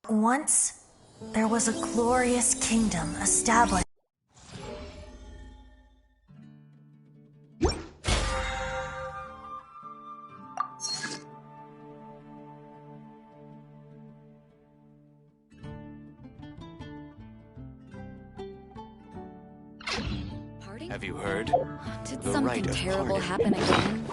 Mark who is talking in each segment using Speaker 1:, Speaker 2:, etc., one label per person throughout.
Speaker 1: Once, there was a glorious kingdom established.
Speaker 2: Have you heard?
Speaker 3: Did
Speaker 2: The
Speaker 3: something
Speaker 2: rite of
Speaker 3: terrible
Speaker 2: parting.
Speaker 3: happen again?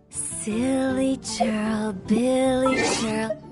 Speaker 1: Silly churl, Billy churl.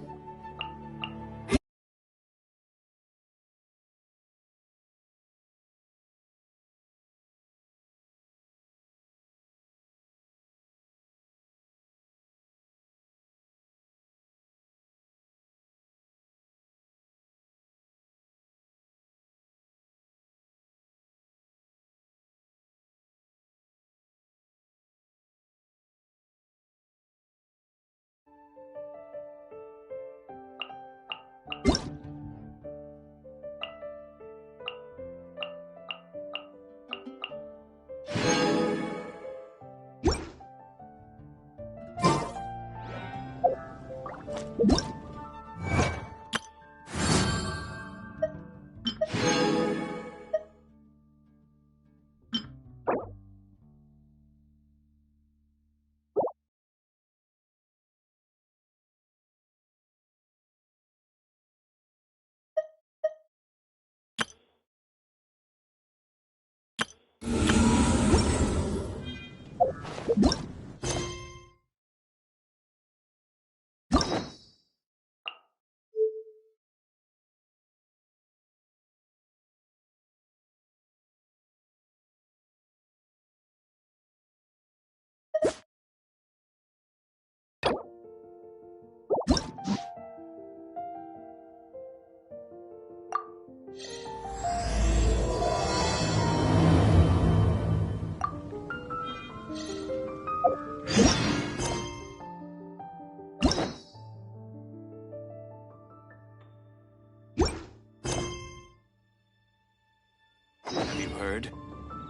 Speaker 2: Have you heard?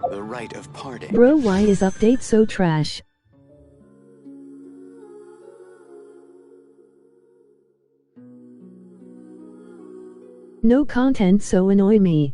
Speaker 2: The rite of parting.
Speaker 4: Bro, why is update so trash? No content so annoy me.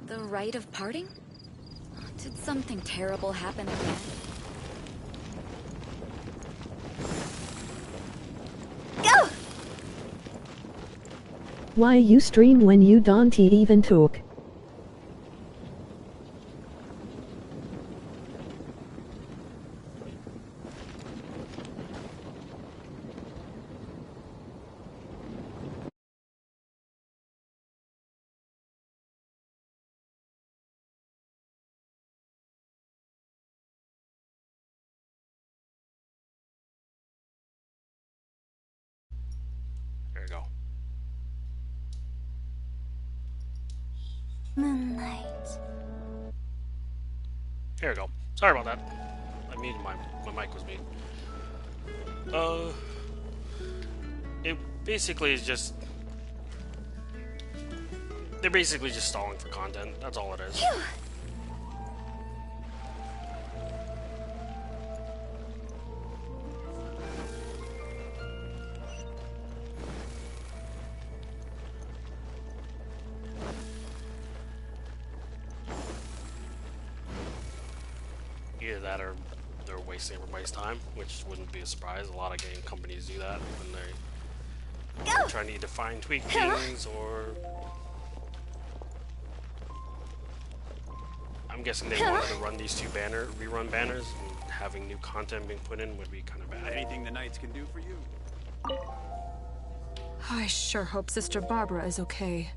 Speaker 3: The rite of parting? Did something terrible happen again?
Speaker 1: Go!
Speaker 4: Why you stream when you don't even talk?
Speaker 5: There you go.
Speaker 1: Moonlight.
Speaker 5: Here we go. Sorry about that. I muted my mic was muted. It basically is just... They're basically just stalling for content. That's all it is.
Speaker 1: Phew.
Speaker 5: Either that or they're wasting everybody's time, which wouldn't be a surprise. A lot of game companies do that when they try to either find tweak things or... I'm guessing they wanted to run these two rerun banners, and having new content being put in would be kind of bad.
Speaker 2: Anything the Knights can do for you?
Speaker 6: I sure hope Sister Barbara is okay.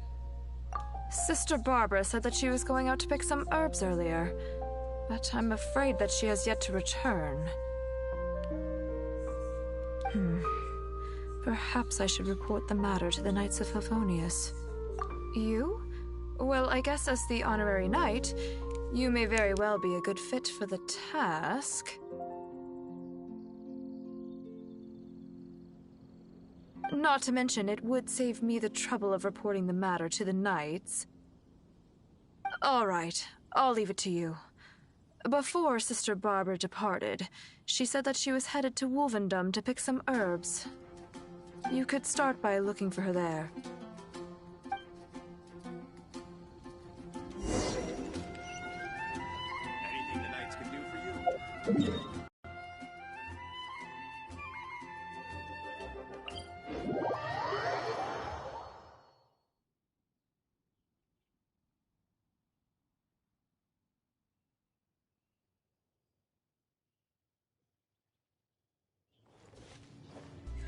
Speaker 6: Sister Barbara said that she was going out to pick some herbs earlier, but I'm afraid that she has yet to return. Perhaps I should report the matter to the Knights of Favonius. You? Well, I guess as the honorary knight, you may very well be a good fit for the task. Not to mention, it would save me the trouble of reporting the matter to the Knights. All right, I'll leave it to you. Before Sister Barbara departed, she said that she was headed to Wolvendom to pick some herbs. You could start by looking for her there.
Speaker 2: Anything the Knights can do for you?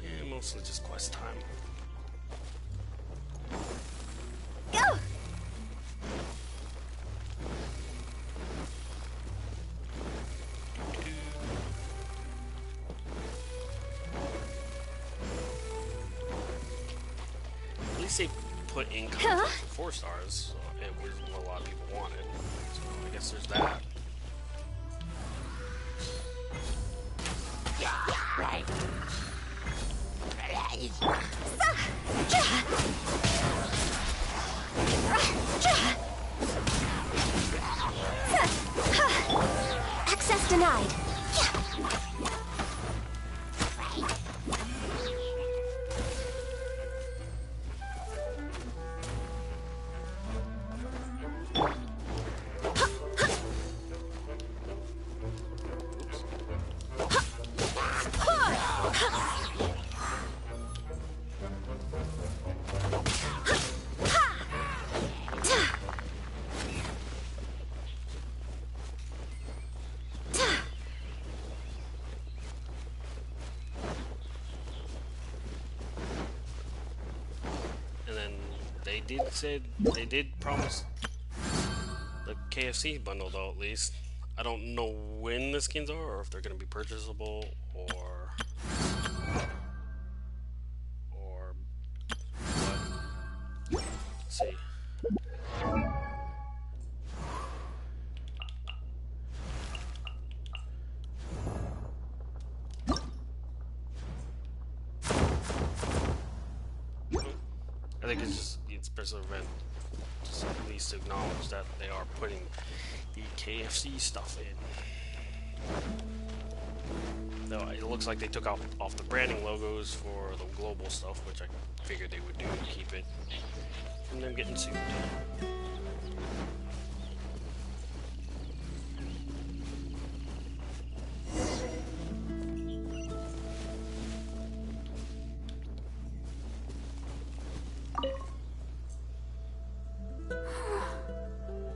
Speaker 5: Yeah, mostly just quest time.
Speaker 3: Go!
Speaker 5: At least they put in content for 4 stars, so it was what a lot of people wanted. So I guess there's that.
Speaker 3: Access denied.
Speaker 5: They did promise the KFC bundle though, at least. I don't know when the skins are or if they're going to be purchasable or what. Let's see. I think it's just the special event just at least acknowledge that they are putting the KFC stuff in. Though it looks like they took off the branding logos for the global stuff, which I figured they would do to keep it from them getting sued.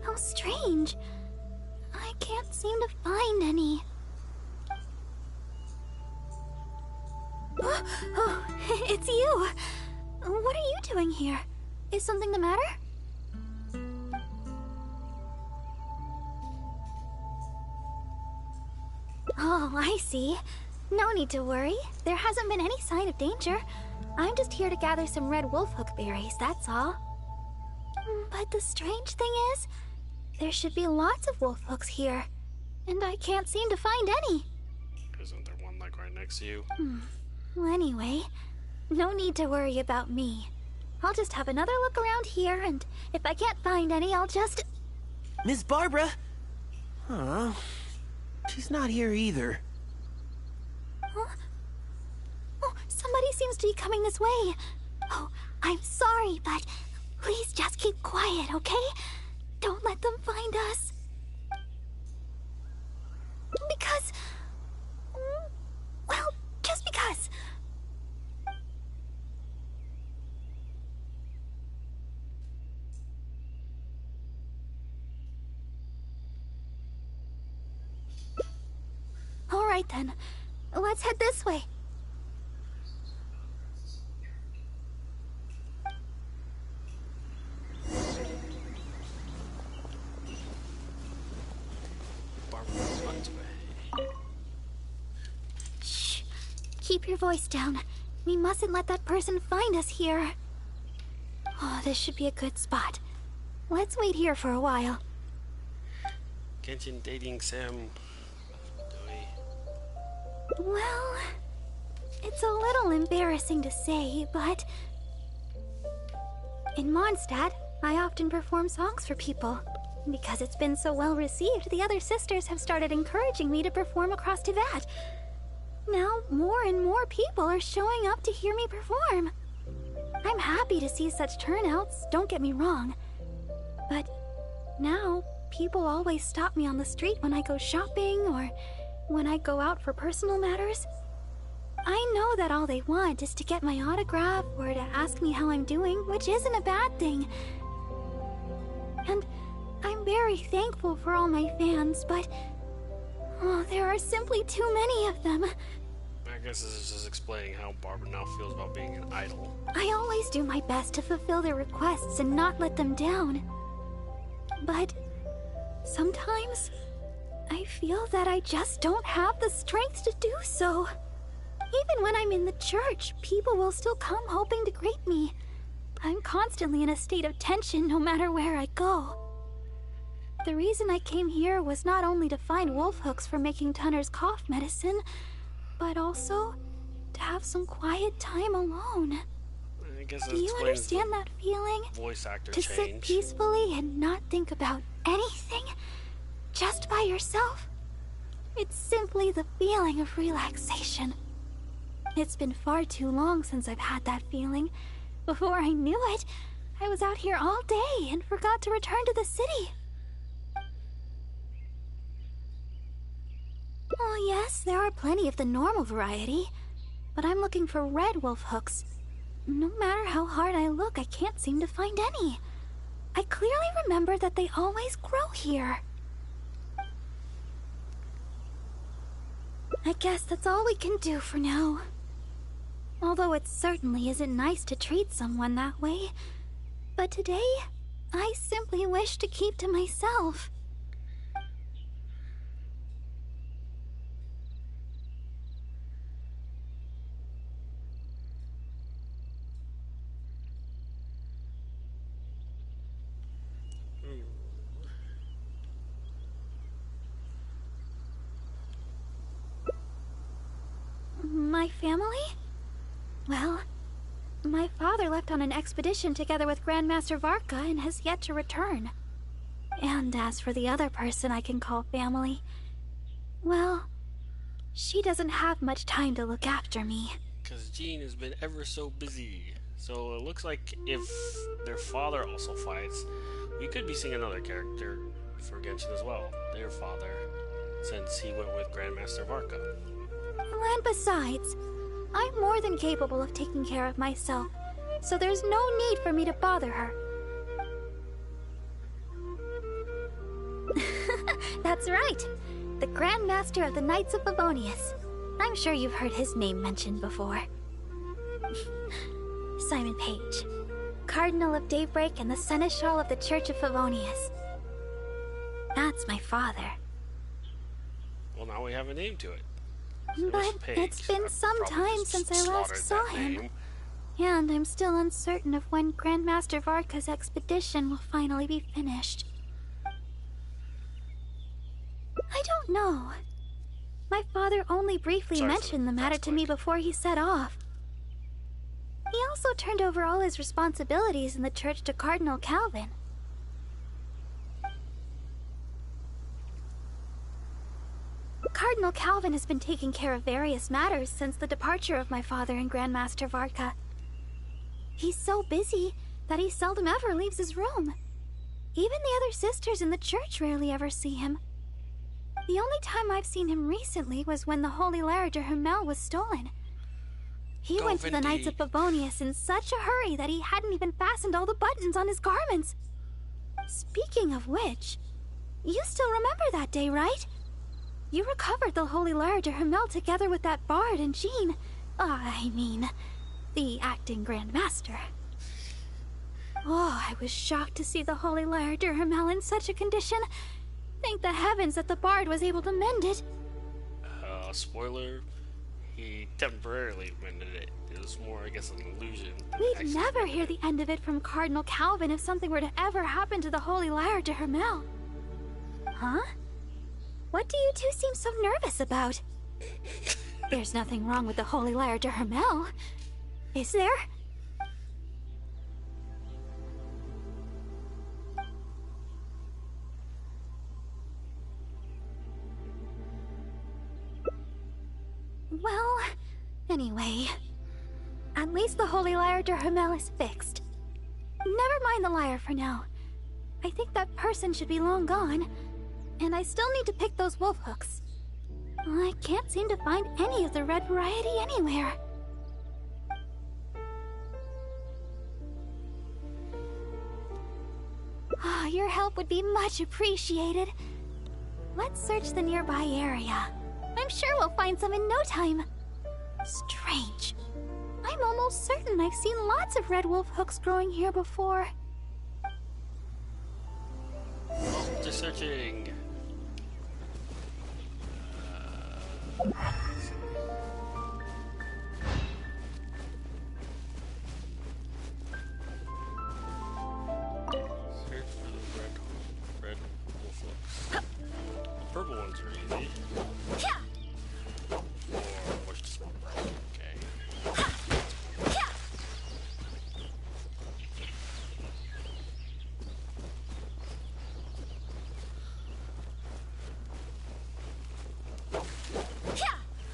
Speaker 3: How strange. I can't seem to find any. Oh, it's you. What are you doing here? Is something the matter? Oh, I see. No need to worry. There hasn't been any sign of danger. I'm just here to gather some red wolfhook berries, that's all. But the strange thing is, there should be lots of wolfhooks here, and I can't seem to find any.
Speaker 5: Isn't there one like right next to you?
Speaker 3: Well, anyway, no need to worry about me. I'll just have another look around here, and if I can't find any, I'll just...
Speaker 7: Miss Barbara? Huh? She's not here either.
Speaker 3: Huh? Oh, somebody seems to be coming this way. Oh, I'm sorry, but please just keep quiet, okay? Don't let them find us. Because Alright then, let's head this way.
Speaker 5: Barbara runs away.
Speaker 3: Shh. Keep your voice down. We mustn't let that person find us here. Oh, this should be a good spot. Let's wait here for a while.
Speaker 5: Genshin dating Sam.
Speaker 3: Well, it's a little embarrassing to say, but in Mondstadt, I often perform songs for people. Because it's been so well received, the other sisters have started encouraging me to perform across Tivat. Now, more and more people are showing up to hear me perform. I'm happy to see such turnouts, don't get me wrong. But now, people always stop me on the street when I go shopping or when I go out for personal matters. I know that all they want is to get my autograph or to ask me how I'm doing, which isn't a bad thing. And I'm very thankful for all my fans, but there are simply too many of them.
Speaker 5: I guess this is just explaining how Barbara now feels about being an idol.
Speaker 3: I always do my best to fulfill their requests and not let them down. But sometimes I feel that I just don't have the strength to do so. Even when I'm in the church, people will still come hoping to greet me. I'm constantly in a state of tension no matter where I go. The reason I came here was not only to find wolf hooks for making Tunner's cough medicine, but also to have some quiet time alone.
Speaker 5: I guess
Speaker 3: Do you understand that feeling?
Speaker 5: Voice actor
Speaker 3: To
Speaker 5: change.
Speaker 3: sit peacefully and not think about anything, just by yourself? It's simply the feeling of relaxation. It's been far too long since I've had that feeling. Before I knew it, I was out here all day and forgot to return to the city. Oh yes, there are plenty of the normal variety, but I'm looking for red wolf hooks. No matter how hard I look, I can't seem to find any. I clearly remember that they always grow here. I guess that's all we can do for now. Although it certainly isn't nice to treat someone that way. But today, I simply wish to keep to myself. My family? Well, my father left on an expedition together with Grandmaster Varka and has yet to return. And as for the other person I can call family, well, she doesn't have much time to look after me.
Speaker 5: Because Jean has been ever so busy. So it looks like if their father also fights, we could be seeing another character for Genshin as well. Their father, since he went with Grandmaster Varka.
Speaker 3: And besides, I'm more than capable of taking care of myself, so there's no need for me to bother her. That's right, the Grandmaster of the Knights of Favonius. I'm sure you've heard his name mentioned before. Simon Page, Cardinal of Daybreak and the Seneschal of the Church of Favonius. That's my father.
Speaker 5: Well, now we have a name to it.
Speaker 3: But it's been some time since I last saw him. And I'm still uncertain of when Grandmaster Varka's expedition will finally be finished. I don't know. My father only briefly mentioned the matter to me before he set off. He also turned over all his responsibilities in the church to Cardinal Calvin. Cardinal Calvin has been taking care of various matters since the departure of my father and Grandmaster Varka. He's so busy that he seldom ever leaves his room. Even the other sisters in the church rarely ever see him. The only time I've seen him recently was when the Holy Larriger Hummel was stolen. He went to the Knights of Favonius in such a hurry that he hadn't even fastened all the buttons on his garments. Speaking of which, you still remember that day, right? you recovered the Holy Lyre de Hermel together with that bard and Jean. I mean, the acting Grand Master. Oh, I was shocked to see the Holy Lyre de Hermel in such a condition. Thank the heavens that the bard was able to mend it.
Speaker 5: Spoiler, he temporarily mended it. It was more, I guess, an illusion.
Speaker 3: We'd never hear the end of it from Cardinal Calvin if something were to ever happen to the Holy Lyre de Hermel. Huh? What do you two seem so nervous about? There's nothing wrong with the Holy Lyre de Hermel, is there? Well, anyway, at least the Holy Lyre de Hermel is fixed. Never mind the lyre for now. I think that person should be long gone, and I still need to pick those wolf hooks. I can't seem to find any of the red variety anywhere. Your help would be much appreciated. Let's search the nearby area. I'm sure we'll find some in no time. Strange. I'm almost certain I've seen lots of red wolf hooks growing here before.
Speaker 5: Just searching. Search for the red wolf hooks. The purple ones are easy. Or what's this one? Okay.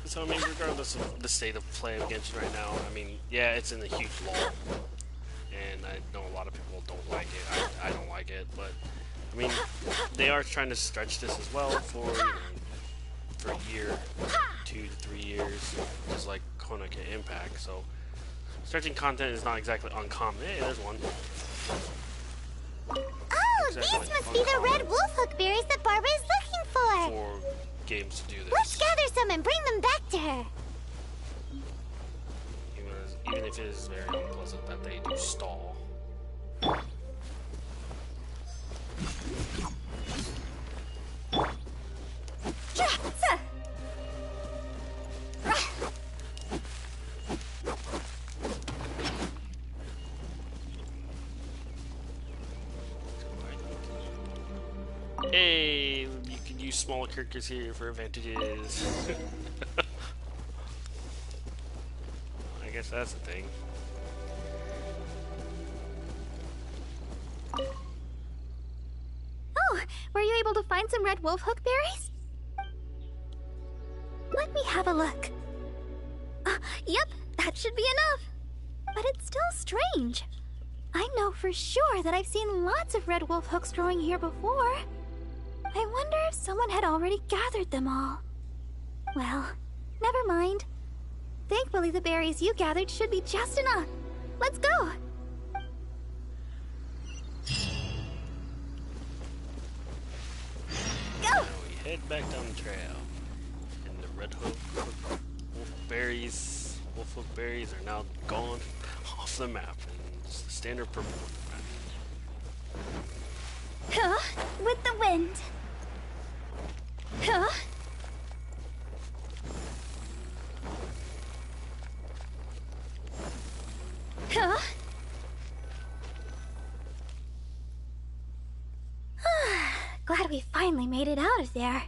Speaker 5: So I mean, regardless of the state of play of Genshin right now, I mean, yeah, it's in a huge lull, and I know a lot of people don't like it. I don't like it, but I mean, they are trying to stretch this as well for, you know, for a year, 2 to 3 years, just like Genshin Impact. So stretching content is not exactly uncommon. Hey, there's one.
Speaker 3: Oh,
Speaker 5: Exactly,
Speaker 3: these must be the red wolf hook berries that Barbara is looking for.
Speaker 5: For games to do this.
Speaker 3: Let's gather some and bring them back to her.
Speaker 5: Even if it is very unpleasant that they do stall. Hey, you can use smaller characters here for advantages. I guess that's the thing.
Speaker 3: Oh, were you able to find some red wolf hook berries? Let me have a look. Yep, that should be enough. But it's still strange. I know for sure that I've seen lots of red wolf hooks growing here before. I wonder if someone had already gathered them all. Well, never mind. Thankfully, the berries you gathered should be just enough. Let's go! Go!
Speaker 5: Now we head back down the trail. And the red wolf hook berries are now gone off the map. And just the standard purple one.
Speaker 3: Huh? With the wind. Huh? Huh? Glad we finally made it out of there.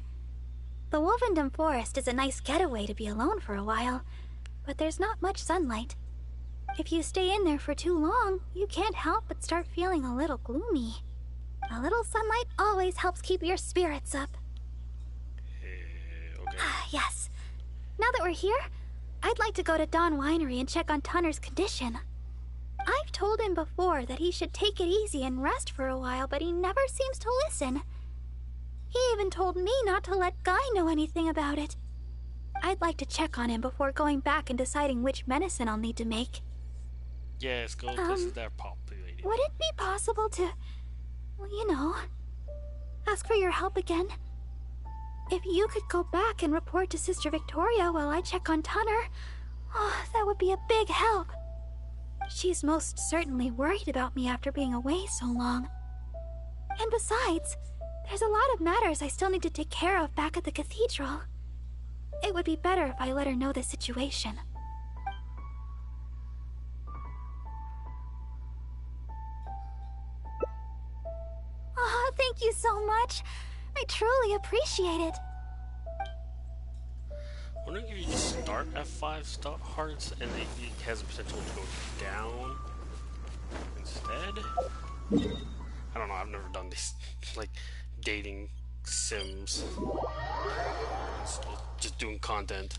Speaker 3: The Wolvendom Forest is a nice getaway to be alone for a while, but there's not much sunlight. If you stay in there for too long, you can't help but start feeling a little gloomy. A little sunlight always helps keep your spirits up.
Speaker 5: Okay.
Speaker 3: Yes. Now that we're here, I'd like to go to Dawn Winery and check on Tunner's condition. I've told him before that he should take it easy and rest for a while, but he never seems to listen. He even told me not to let Guy know anything about it. I'd like to check on him before going back and deciding which medicine I'll need to make.
Speaker 5: Yes, go places that are populated.
Speaker 3: Would it be possible to, well, you know, ask for your help again? If you could go back and report to Sister Victoria while I check on Tunner, oh, that would be a big help. She's most certainly worried about me after being away so long. And besides, there's a lot of matters I still need to take care of back at the cathedral. It would be better if I let her know the situation. Oh, thank you so much. I truly appreciate it.
Speaker 5: I'm wondering if you just start at 5 hearts and it has the potential to go down instead. I don't know, I've never done these like dating sims. Just doing content.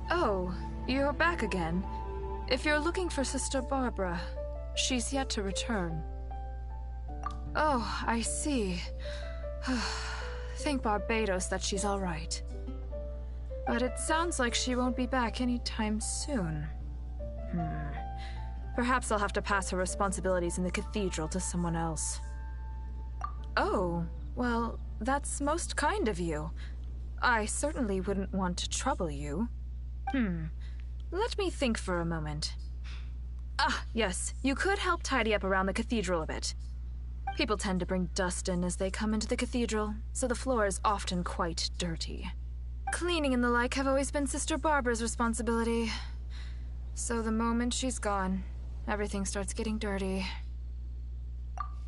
Speaker 6: Oh, you're back again. If you're looking for Sister Barbara, she's yet to return. Oh, I see. Thank Barbados that she's all right. But it sounds like she won't be back anytime soon. Perhaps I'll have to pass her responsibilities in the cathedral to someone else. Oh, well, that's most kind of you. I certainly wouldn't want to trouble you. Let me think for a moment. Ah, yes, you could help tidy up around the cathedral a bit. People tend to bring dust in as they come into the cathedral, so the floor is often quite dirty. Cleaning and the like have always been Sister Barbara's responsibility. So the moment she's gone, everything starts getting dirty.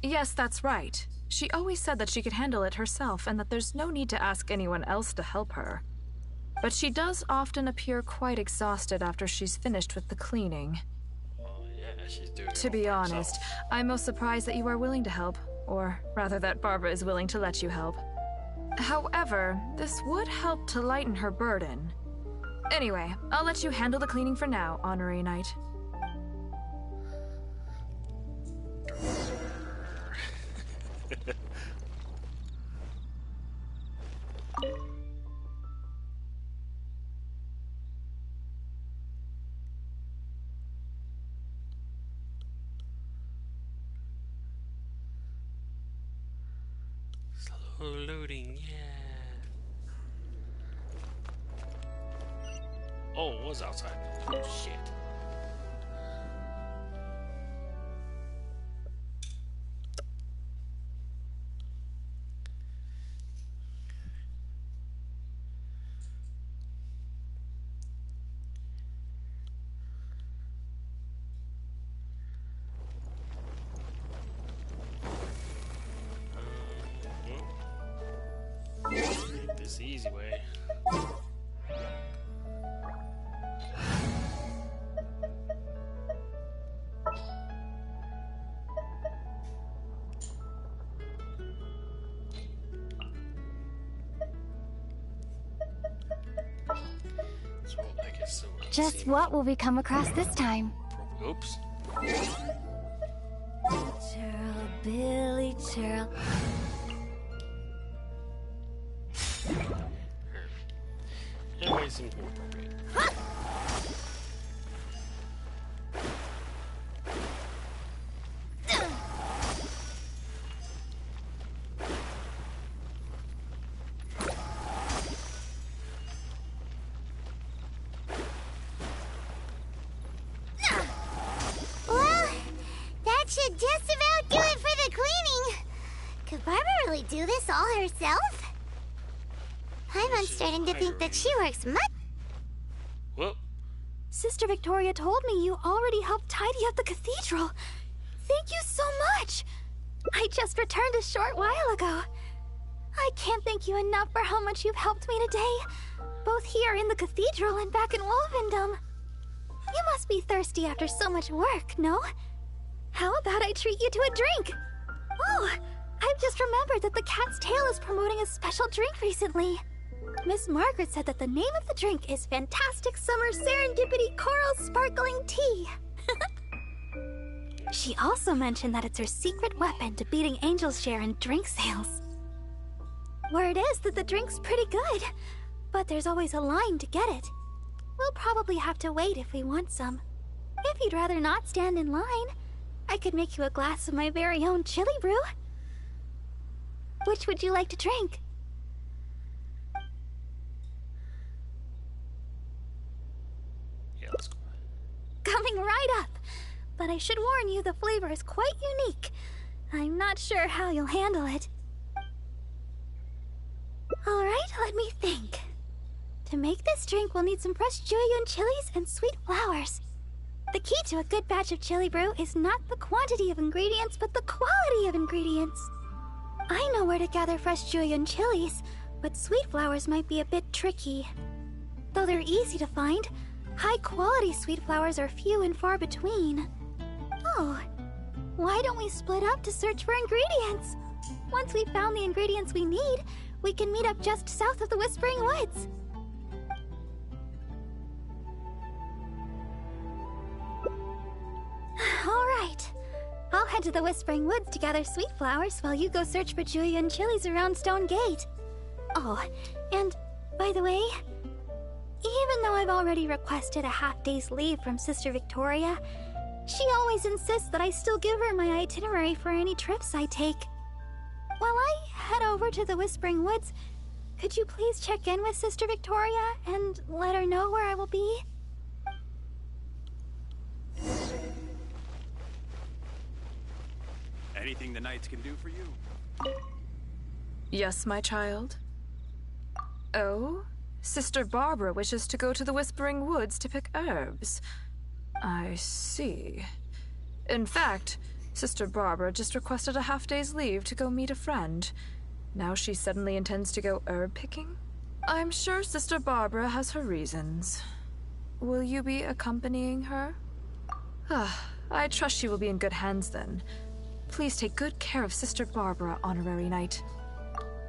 Speaker 6: Yes, that's right. She always said that she could handle it herself and that there's no need to ask anyone else to help her. But she does often appear quite exhausted after she's finished with the cleaning.
Speaker 5: Well, yeah, she's doing it
Speaker 6: To be honest, I'm most surprised that you are willing to help, or rather that Barbara is willing to let you help. However, this would help to lighten her burden. Anyway, I'll let you handle the cleaning for now, Honorary Knight.
Speaker 5: Slow loading, yeah. Oh, it was outside. Oh, shit. This is the easy way. So I guess
Speaker 3: Just what will we come across this time?
Speaker 5: Oops.
Speaker 3: Churl, Billy, churl.
Speaker 5: Anyway, seems more appropriate.
Speaker 3: Well, that should just about do it for the cleaning. Could Barbara really do this all herself? I'm starting to think that she works much.
Speaker 5: Whoop.
Speaker 3: Sister Victoria told me you already helped tidy up the cathedral. Thank you so much. I just returned a short while ago. I can't thank you enough for how much you've helped me today, both here in the cathedral and back in Wolvendom. You must be thirsty after so much work, no? How about I treat you to a drink? Oh, I've just remembered that the Cat's Tail is promoting a special drink recently. Miss Margaret said that the name of the drink is Fantastic Summer Serendipity Coral Sparkling Tea. She also mentioned that it's her secret weapon to beating Angel's share in drink sales. Word is that the drink's pretty good, but there's always a line to get it. We'll probably have to wait if we want some. If you'd rather not stand in line, I could make you a glass of my very own chili brew. Which would you like to drink?
Speaker 5: Yeah, let's go.
Speaker 3: Coming right up. But I should warn you, the flavor is quite unique. I'm not sure how you'll handle it. Alright, let me think. To make this drink, we'll need some fresh Jueyun chilies and sweet flowers. The key to a good batch of chili brew is not the quantity of ingredients, but the quality of ingredients. I know where to gather fresh Jueyun chilies, but sweet flowers might be a bit tricky. Though they're easy to find, high-quality sweet flowers are few and far between. Oh, why don't we split up to search for ingredients? Once we've found the ingredients we need, we can meet up just south of the Whispering Woods. Alright. I'll head to the Whispering Woods to gather sweet flowers while you go search for Jueyun chilies around Stone Gate. Oh, and by the way, even though I've already requested a half-day's leave from Sister Victoria, she always insists that I still give her my itinerary for any trips I take. While I head over to the Whispering Woods, could you please check in with Sister Victoria and let her know where I will be?
Speaker 8: Anything the Knights can do for you?
Speaker 6: Yes, my child? Oh? Sister Barbara wishes to go to the Whispering Woods to pick herbs. I see. In fact, Sister Barbara just requested a half-day's leave to go meet a friend. Now she suddenly intends to go herb picking? I'm sure Sister Barbara has her reasons. Will you be accompanying her? I trust she will be in good hands then. Please take good care of Sister Barbara, Honorary Knight.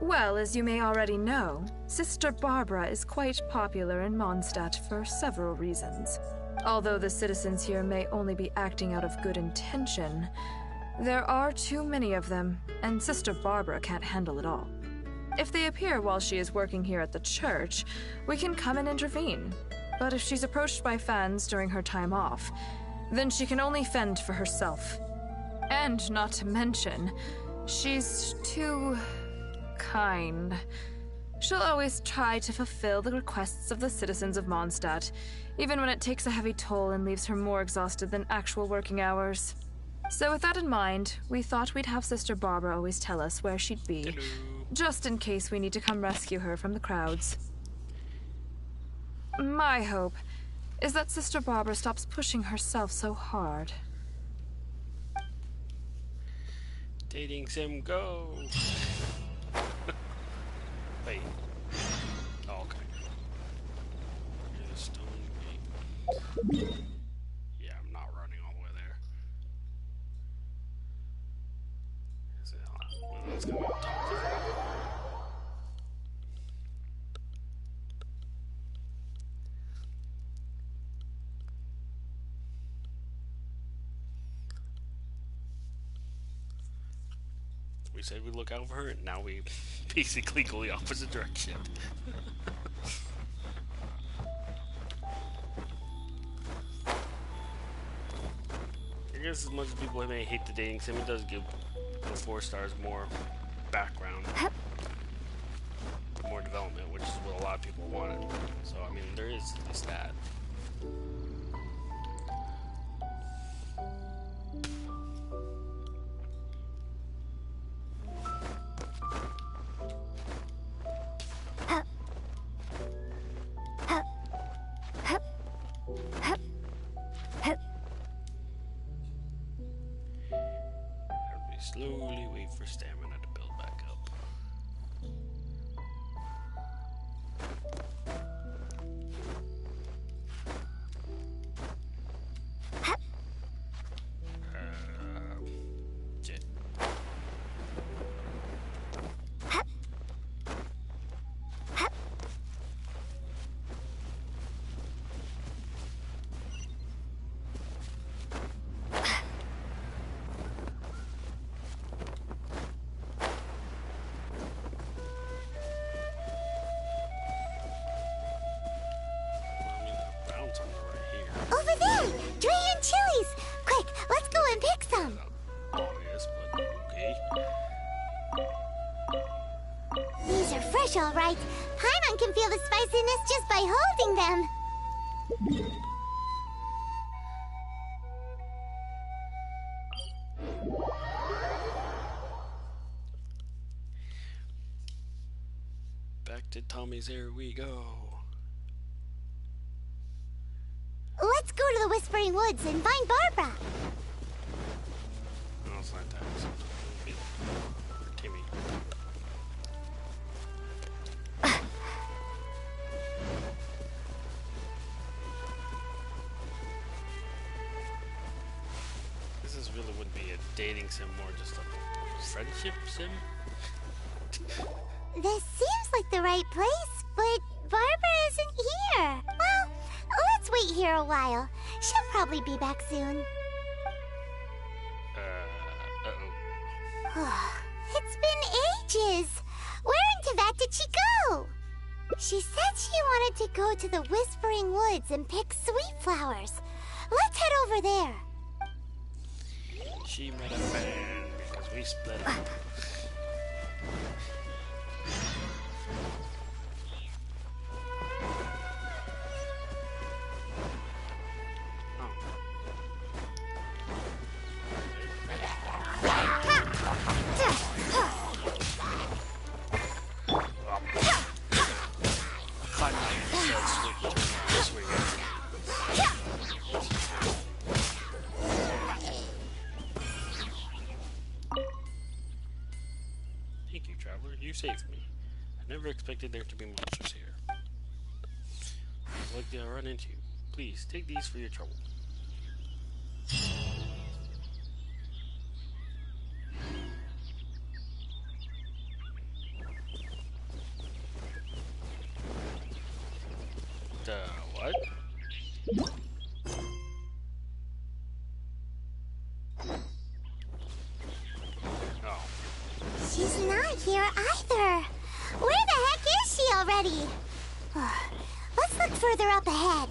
Speaker 6: Well, as you may already know, Sister Barbara is quite popular in Mondstadt for several reasons. Although the citizens here may only be acting out of good intention, there are too many of them, and Sister Barbara can't handle it all. If they appear while she is working here at the church, we can come and intervene. But if she's approached by fans during her time off, then she can only fend for herself. And not to mention, she's too kind. She'll always try to fulfill the requests of the citizens of Mondstadt, even when it takes a heavy toll and leaves her more exhausted than actual working hours. So with that in mind, we thought we'd have Sister Barbara always tell us where she'd be,
Speaker 5: Hello.
Speaker 6: just in case we need to come rescue her from the crowds. My hope is that Sister Barbara stops pushing herself so hard.
Speaker 5: Dating sim, go! Wait. Oh, okay. Here's the stone gate. Yeah, I'm not running all the way there. Is it on? Well, it's gonna be on top. We said we'd look out for her, and now we basically go the opposite direction. I guess as much as people may hate the dating sim, it does give the 4 stars more background, more development, which is what a lot of people wanted. So, I mean, there is at least that. Slowly wait for stamina to build back up.
Speaker 3: They're fresh, all right. Paimon can feel the spiciness just by holding them.
Speaker 5: Back to Tommy's, here we go.
Speaker 3: Let's go to the Whispering Woods and find Barbara.
Speaker 5: No, it's not that. It's for Timmy. This is really wouldn't be a dating sim, more just a friendship sim.
Speaker 3: This seems like the right place, but Barbara isn't here. Well, let's wait here a while. She'll probably be back soon.
Speaker 5: Uh-oh.
Speaker 3: It's been ages. Where in Teyvat did she go? She said she wanted to go to the Whispering Woods and pick sweet flowers. Let's head over there.
Speaker 5: She met a fan because we split up. Thank you, traveler. You saved me. I never expected there to be monsters here. What did I run into? Please, take these for your trouble. What? Oh.
Speaker 3: She's not here either. Where the heck is she already? Let's look further up ahead.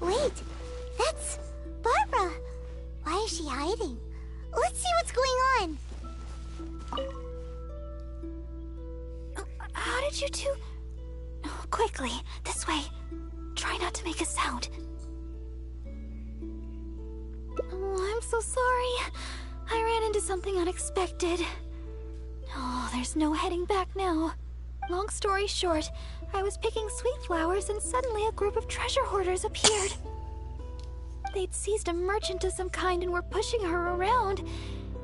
Speaker 3: Wait, that's Barbara. Why is she hiding? Let's see what's going on. How did you two... Quickly, this way. Try not to make a sound. Oh, I'm so sorry. I ran into something unexpected. Oh, there's no heading back now. Long story short, I was picking sweet flowers and suddenly a group of treasure hoarders appeared. They'd seized a merchant of some kind and were pushing her around.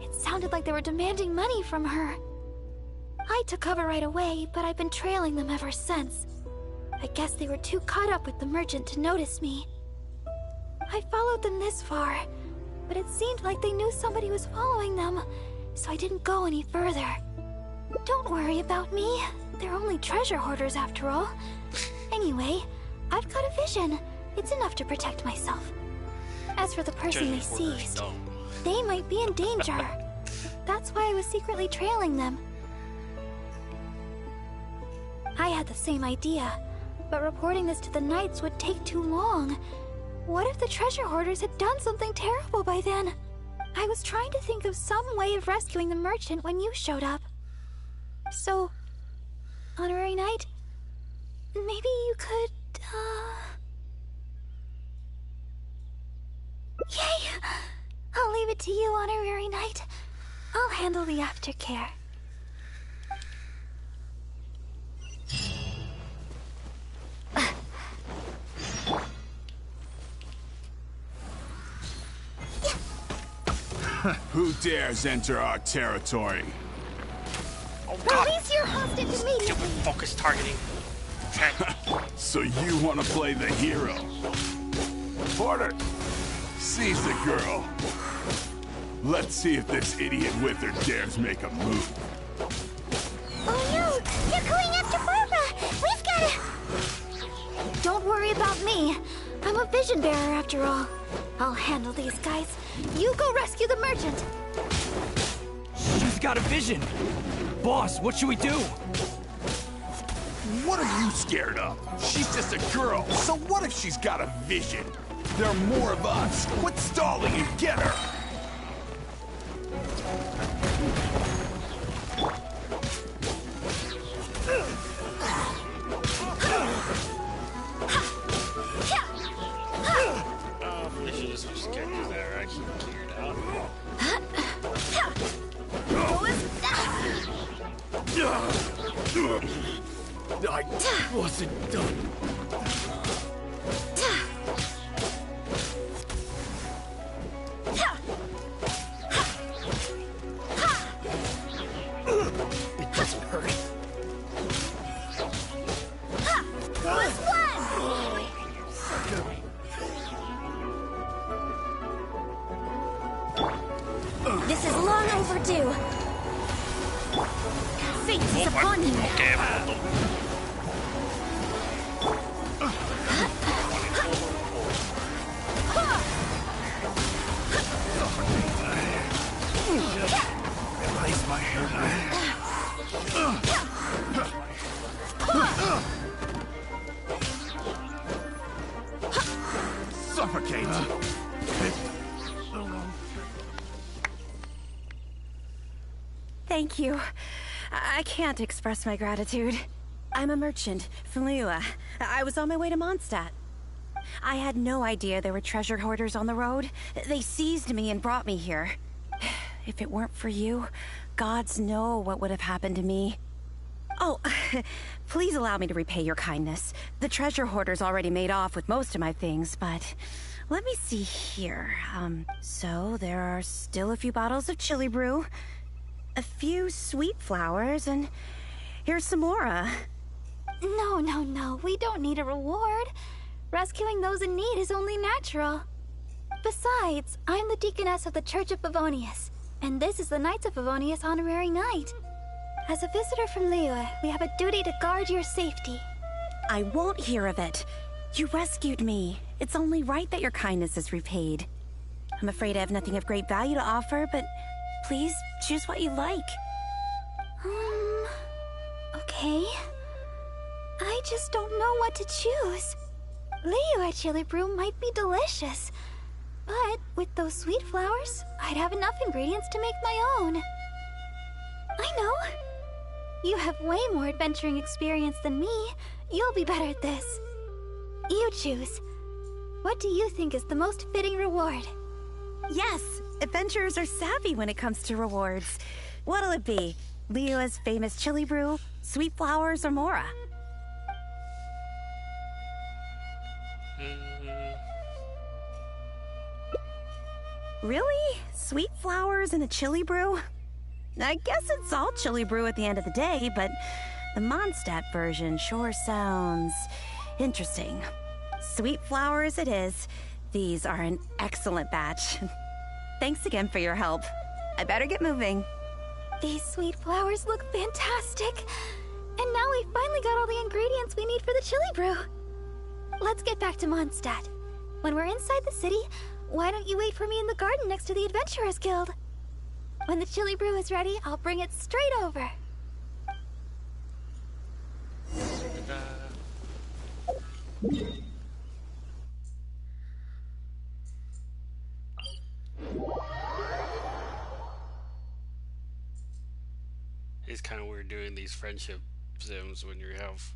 Speaker 3: It sounded like they were demanding money from her. I took cover right away, but I've been trailing them ever since. I guess they were too caught up with the merchant to notice me. I followed them this far, but it seemed like they knew somebody was following them, so I didn't go any further. Don't worry about me. They're only treasure hoarders after all. Anyway, I've got a vision. It's enough to protect myself. As for the person they seized, they might be in danger. That's why I was secretly trailing them. I had the same idea, but reporting this to the Knights would take too long. What if the treasure hoarders had done something terrible by then? I was trying to think of some way of rescuing the merchant when you showed up. So, Honorary Knight, maybe you could, Yay! I'll leave it to you, Honorary Knight. I'll handle the aftercare.
Speaker 9: Who dares enter our territory?
Speaker 5: Oh God!
Speaker 3: Release your hostage immediately!
Speaker 5: Stupid focus targeting.
Speaker 9: So you want to play the hero? Porter, seize the girl. Let's see if this idiot with her dares make a move.
Speaker 3: Oh no! They're going after Barbara! We've gotta... Don't worry about me. I'm a vision bearer after all. I'll handle these guys. You go rescue the merchant.
Speaker 10: She's got a vision. Boss, what should we do?
Speaker 9: What are you scared of? She's just a girl, so what if she's got a vision? There are more of us. Quit stalling and get her!
Speaker 5: They should just switch characters that are actually geared out.
Speaker 10: I wasn't done. It doesn't hurt.
Speaker 3: This is long overdue. Fate is upon you.
Speaker 10: Ice my hair.
Speaker 9: Suffocate!
Speaker 11: Thank you. I can't express my gratitude. I'm a merchant from Liyue. I was on my way to Mondstadt. I had no idea there were treasure hoarders on the road. They seized me and brought me here. If it weren't for you, gods know what would have happened to me. Oh, please allow me to repay your kindness. The treasure hoarders already made off with most of my things, but let me see here. So there are still a few bottles of chili brew, a few sweet flowers, and here's some more.
Speaker 3: No, we don't need a reward. Rescuing those in need is only natural. Besides, I'm the deaconess of the Church of Favonius, and this is the Knights of Favonius honorary night. As a visitor from Liyue, we have a duty to guard your safety.
Speaker 11: I won't hear of it. You rescued me. It's only right that your kindness is repaid. I'm afraid I have nothing of great value to offer, but please choose what you like.
Speaker 3: Okay. I just don't know what to choose. Liyue chili brew might be delicious, but with those sweet flowers, I'd have enough ingredients to make my own. I know. You have way more adventuring experience than me. You'll be better at this. You choose. What do you think is the most fitting reward?
Speaker 11: Yes, adventurers are savvy when it comes to rewards. What'll it be? Liyue's famous chili brew, sweet flowers, or Mora? Really? Sweet flowers and a chili brew? I guess it's all chili brew at the end of the day, but the Mondstadt version sure sounds interesting. Sweet flowers it is. These are an excellent batch. Thanks again for your help. I better get moving.
Speaker 3: These sweet flowers look fantastic. And now we finally got all the ingredients we need for the chili brew. Let's get back to Mondstadt. When we're inside the city, why don't you wait for me in the garden next to the Adventurers Guild? When the chili brew is ready, I'll bring it straight over.
Speaker 5: It's kind of weird doing these friendship sims when you have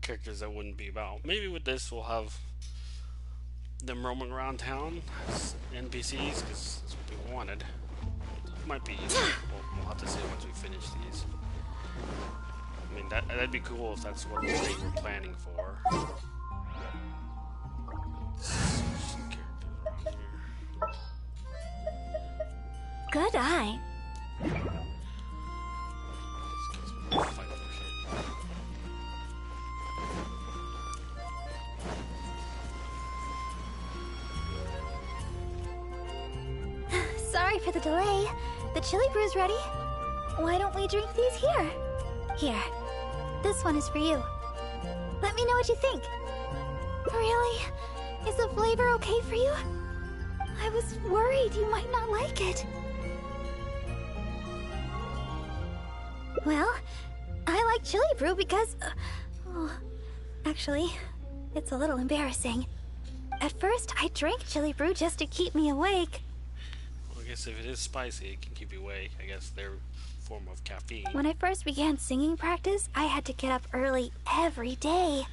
Speaker 5: characters that wouldn't be about. Maybe with this we'll have them roaming around town as NPCs, because that's what we wanted. Might be easy. We'll have to see once we finish these. I mean, that'd be cool if that's what we're planning for.
Speaker 3: Good eye. Sorry for the delay. The chili brew's ready. Why don't we drink these here? Here. This one is for you. Let me know what you think. Really? Is the flavor okay for you? I was worried you might not like it. Well, I like chili brew because... actually, it's a little embarrassing. At first, I drank chili brew just to keep me awake.
Speaker 5: Well, I guess if it is spicy, it can keep you awake. I guess their form of caffeine.
Speaker 3: When I first began singing practice, I had to get up early every day.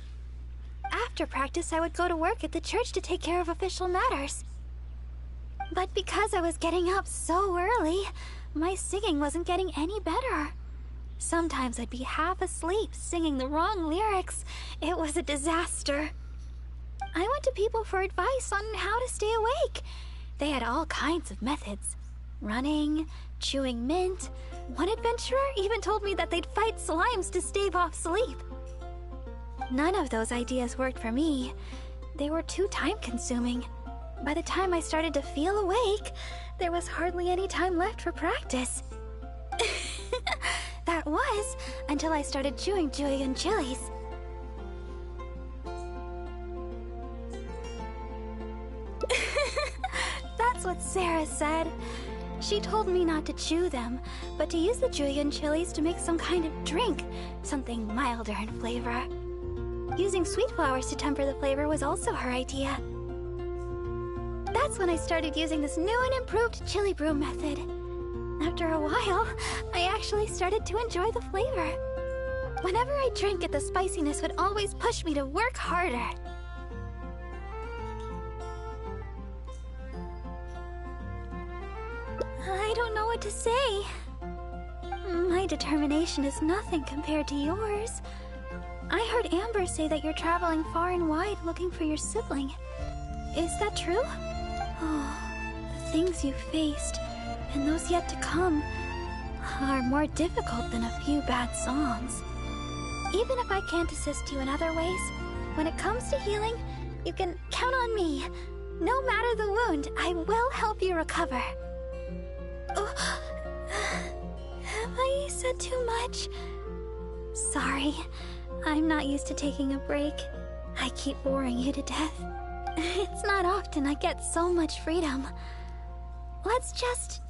Speaker 3: After practice, I would go to work at the church to take care of official matters. But because I was getting up so early, my singing wasn't getting any better. Sometimes I'd be half asleep singing the wrong lyrics. It was a disaster. I went to people for advice on how to stay awake. They had all kinds of methods. Running, chewing mint. One adventurer even told me that they'd fight slimes to stave off sleep. None of those ideas worked for me. They were too time-consuming. By the time I started to feel awake, there was hardly any time left for practice. That was until I started chewing julienne chilies. That's what Sarah said. She told me not to chew them, but to use the julienne chilies to make some kind of drink, something milder in flavor. Using sweet flowers to temper the flavor was also her idea. That's when I started using this new and improved chili brew method. After a while, I actually started to enjoy the flavor. Whenever I drank it, the spiciness would always push me to work harder. I don't know what to say. My determination is nothing compared to yours. I heard Amber say that you're traveling far and wide looking for your sibling. Is that true? Oh, the things you've faced, and those yet to come, are more difficult than a few bad songs. Even if I can't assist you in other ways, when it comes to healing, you can count on me. No matter the wound, I will help you recover. Oh, have I said too much? Sorry, I'm not used to taking a break. I keep boring you to death. It's not often I get so much freedom. Let's just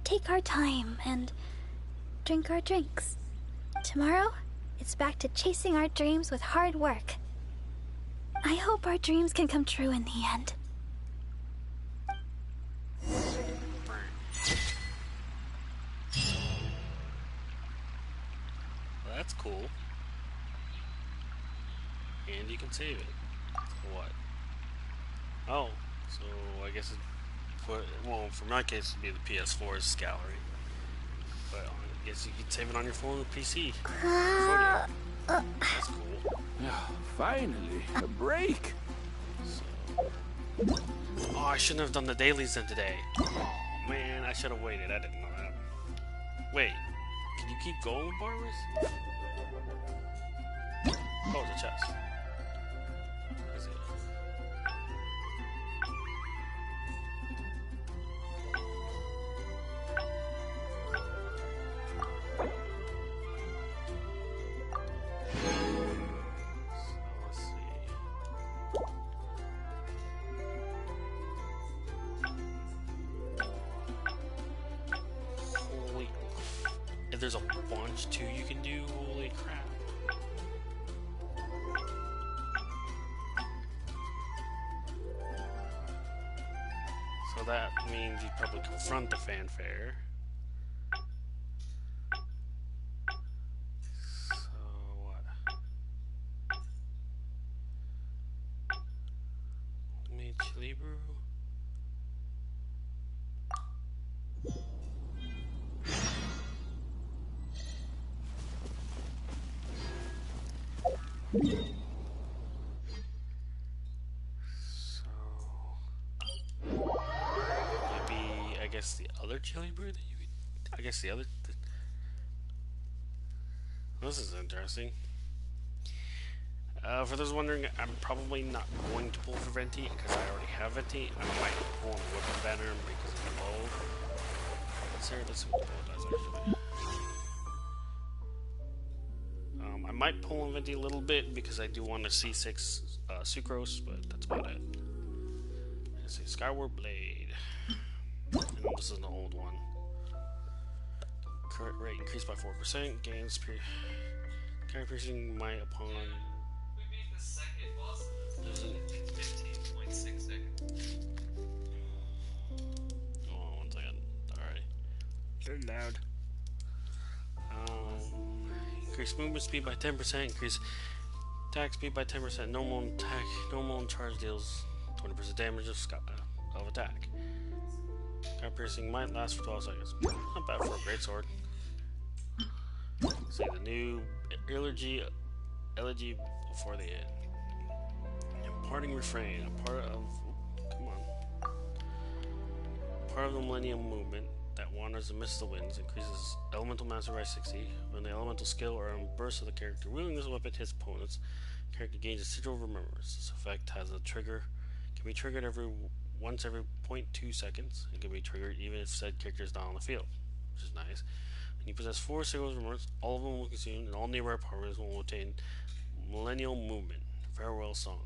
Speaker 3: take our time and drink our drinks. Tomorrow, it's back to chasing our dreams with hard work. I hope our dreams can come true in the end.
Speaker 5: Well, that's cool. And you can save it. What? Oh, so I guess it well, for my case, it'd be the PS4's gallery. But I guess you can save it on your phone or PC. That's cool.
Speaker 9: Finally, a break.
Speaker 5: So, oh, I shouldn't have done the dailies then today. Oh man, I should have waited. I didn't know that. Wait, can you keep going with barbers? Oh, it's a chest. Is it? Let's see. Holy, if there's a bunch too you can do, holy crap. So that means you probably confront the fanfare. So what? Made chili brew. I guess the other chili brew that you I guess the other this is interesting. For those wondering, I'm probably not going to pull for Venti because I already have Venti. I might pull on Weapon Banner because it's low. Let's see what the bow does actually. I might pull on Venti a little bit because I do want to C6 Sucrose, but that's about it. Let's see, Skyward Blade. And this is an old one. Current rate increased by 4%. Gains carry piercing might upon.
Speaker 12: We beat the second boss of the 15.6
Speaker 5: They're loud. Increase movement speed by 10%. Increase attack speed by 10%. Normal charge deals 20% damage of attack. Scar piercing might last for 12 seconds. Not bad for a greatsword. See the new elegy before the end. Imparting refrain. Part of the Millennium Movement that wanders amidst the winds increases elemental mastery by 60. When the elemental skill or burst of the character wielding this weapon hits opponents, the character gains a sigil of remembrance. This effect has a trigger, can be triggered once every 0.2 seconds. It can be triggered even if said character is not on the field, which is nice. When you possess 4 sigils of remembrance, all of them will consume, and all nearby parties will obtain Millennial Movement. Farewell Song.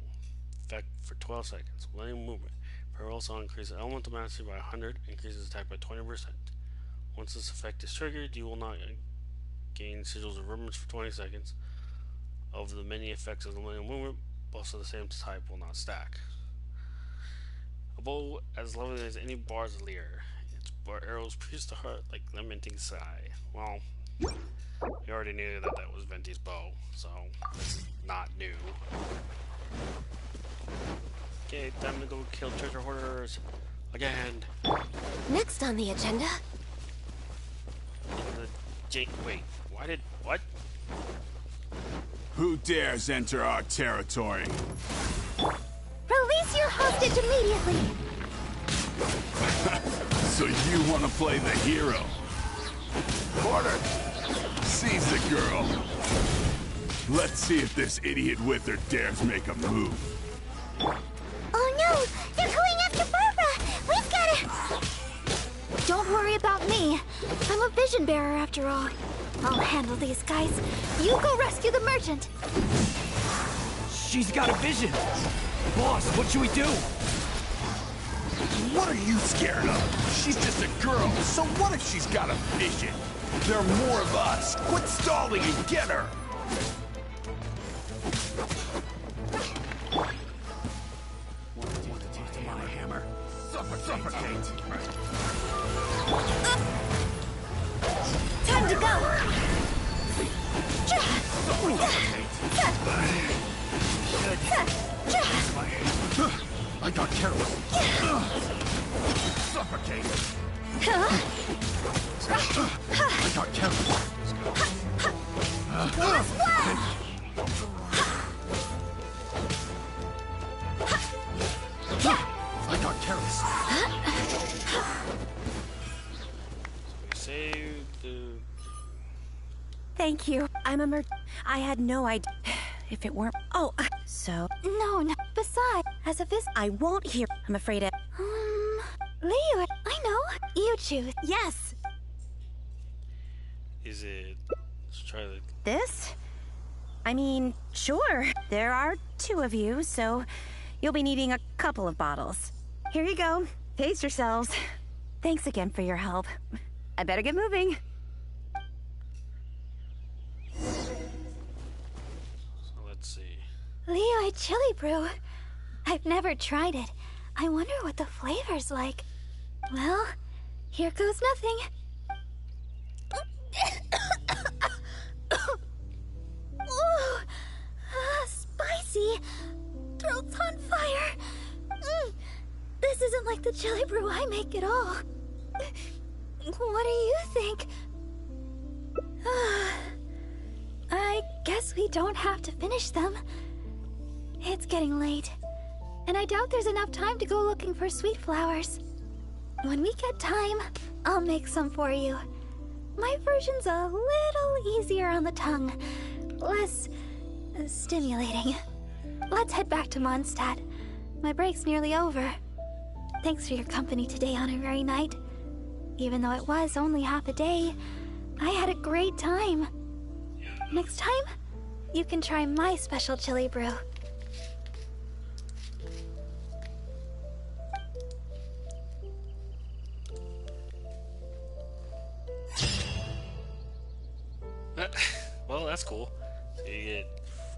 Speaker 5: Effect for 12 seconds. Millennial Movement. Farewell Song increases elemental mastery by 100, increases attack by 20%. Once this effect is triggered, you will not gain sigils of remembrance for 20 seconds. Of the many effects of the Millennial Movement, both of the same type will not stack. A bow as lovely as any bard's lyre. Its arrows pierce the heart like lamenting sigh. Well, we already knew that was Venti's bow, so it's not new. Okay, time to go kill treasure hoarders again.
Speaker 3: Next on the agenda.
Speaker 5: Wait, what?
Speaker 9: Who dares enter our territory?
Speaker 3: Release your hostage immediately!
Speaker 9: So you want to play the hero? Porter, seize the girl. Let's see if this idiot with her dares make a move.
Speaker 3: Oh no! They're going after Barbara! We've gotta... Don't worry about me. I'm a vision bearer after all. I'll handle these guys. You go rescue the merchant.
Speaker 10: She's got a vision! Boss, what should we do?
Speaker 9: What are you scared of? She's just a girl, so what if she's got a vision? There are more of us. Quit stalling and get her!
Speaker 8: My hammer. Suffocate.
Speaker 3: Time to go!
Speaker 8: I got careless. Suffocate. I got careless. I got careless.
Speaker 5: Save the...
Speaker 11: Thank you. I'm a I had no idea if it weren't. Oh, so.
Speaker 3: No. Besides, as a
Speaker 11: I won't hear. I'm afraid of.
Speaker 3: Leo, I know. You choose.
Speaker 11: Yes.
Speaker 5: Is it... Let's try the...
Speaker 11: This? I mean, sure. There are 2 of you, so you'll be needing a couple of bottles. Here you go. Pace yourselves. Thanks again for your help. I better get moving.
Speaker 5: So let's see.
Speaker 3: Leo chili brew. I've never tried it. I wonder what the flavor's like. Well, here goes nothing. Ooh, spicy. Throat's on fire. This isn't like the chili brew I make at all. What do you think? I guess we don't have to finish them. It's getting late, and I doubt there's enough time to go looking for sweet flowers. When we get time, I'll make some for you. My version's a little easier on the tongue, less stimulating. Let's head back to Mondstadt. My break's nearly over. Thanks for your company today, Honorary Knight. Even though it was only half a day, I had a great time. Next time, you can try my special chili brew.
Speaker 5: Well, that's cool. So you get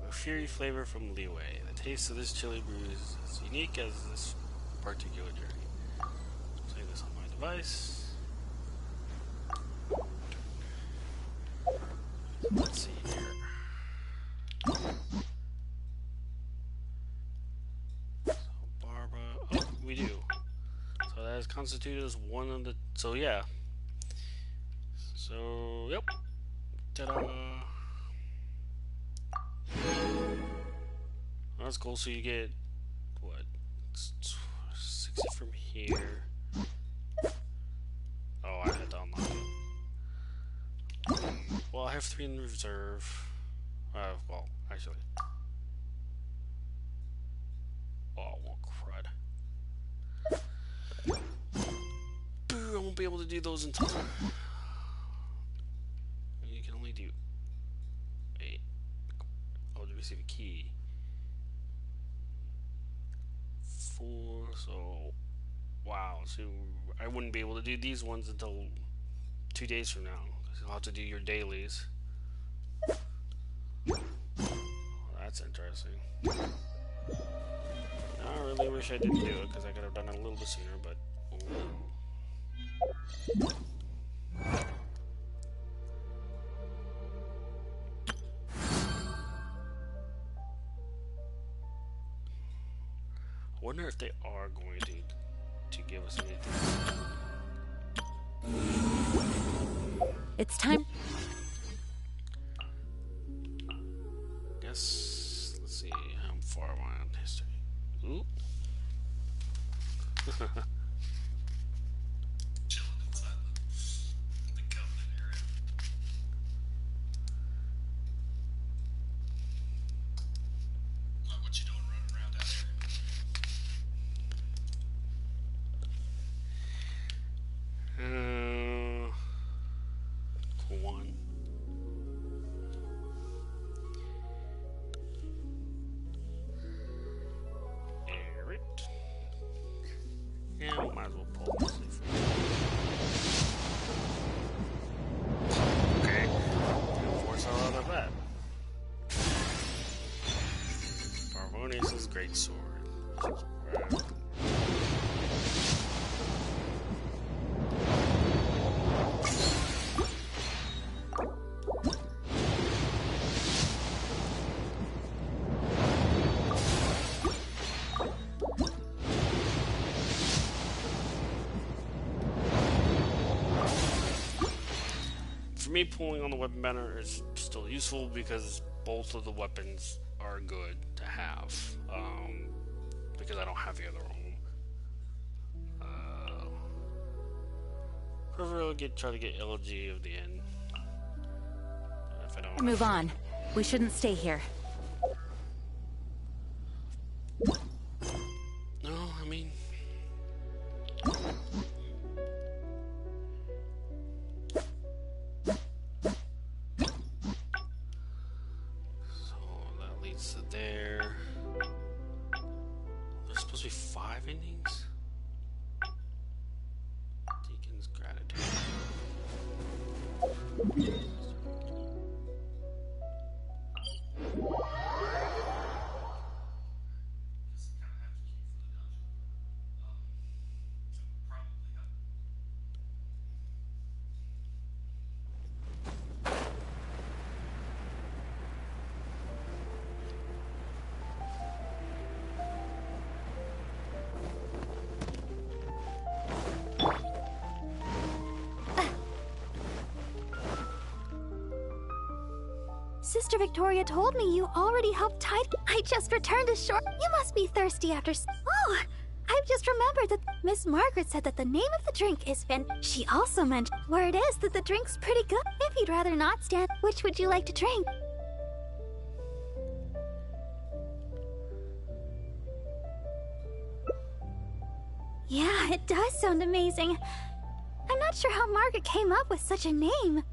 Speaker 5: a fury flavor from Leeway. The taste of this chili brew is as unique as this particular journey. So save this on my device. as constituted as one of the. So yeah. So yep. Ta-da. That's cool. So you get what? 60 from here. Oh, I had to unlock it. Well, I have 3 in reserve. Well, actually. Oh, well, crud. Boo, I won't be able to do those in time. You can only do 8. Oh, to receive a key. 4, so... Wow, so I wouldn't be able to do these ones until 2 days from now. You'll have to do your dailies. Oh, that's interesting. I really wish I didn't do it, because I could have done it a little bit sooner, but... I wonder if they are going to give us anything.
Speaker 11: It's time.
Speaker 5: Guess, let's see, how far am I on history? Ooh.
Speaker 12: Chilling inside the Covenant area. What you doing running around out
Speaker 5: here? 1. Yeah, we might as well pull this thing. Okay. Force out of that. Parvonius' great sword. For me, pulling on the weapon banner is still useful because both of the weapons are good to have. Because I don't have the other one. Preferably try to get LG of the end. If I don't
Speaker 11: Move on. We shouldn't stay here.
Speaker 5: No, I mean. There. There's supposed to be 5 endings? Deacon's gratitude.
Speaker 3: Sister Victoria told me you already helped tide. I just returned to shore. You must be thirsty after. Oh, I've just remembered that Miss Margaret said that the name of the drink is Fin. She also mentioned where it is that the drink's pretty good. If you'd rather not stand, which would you like to drink? Yeah, it does sound amazing. I'm not sure how Margaret came up with such a name.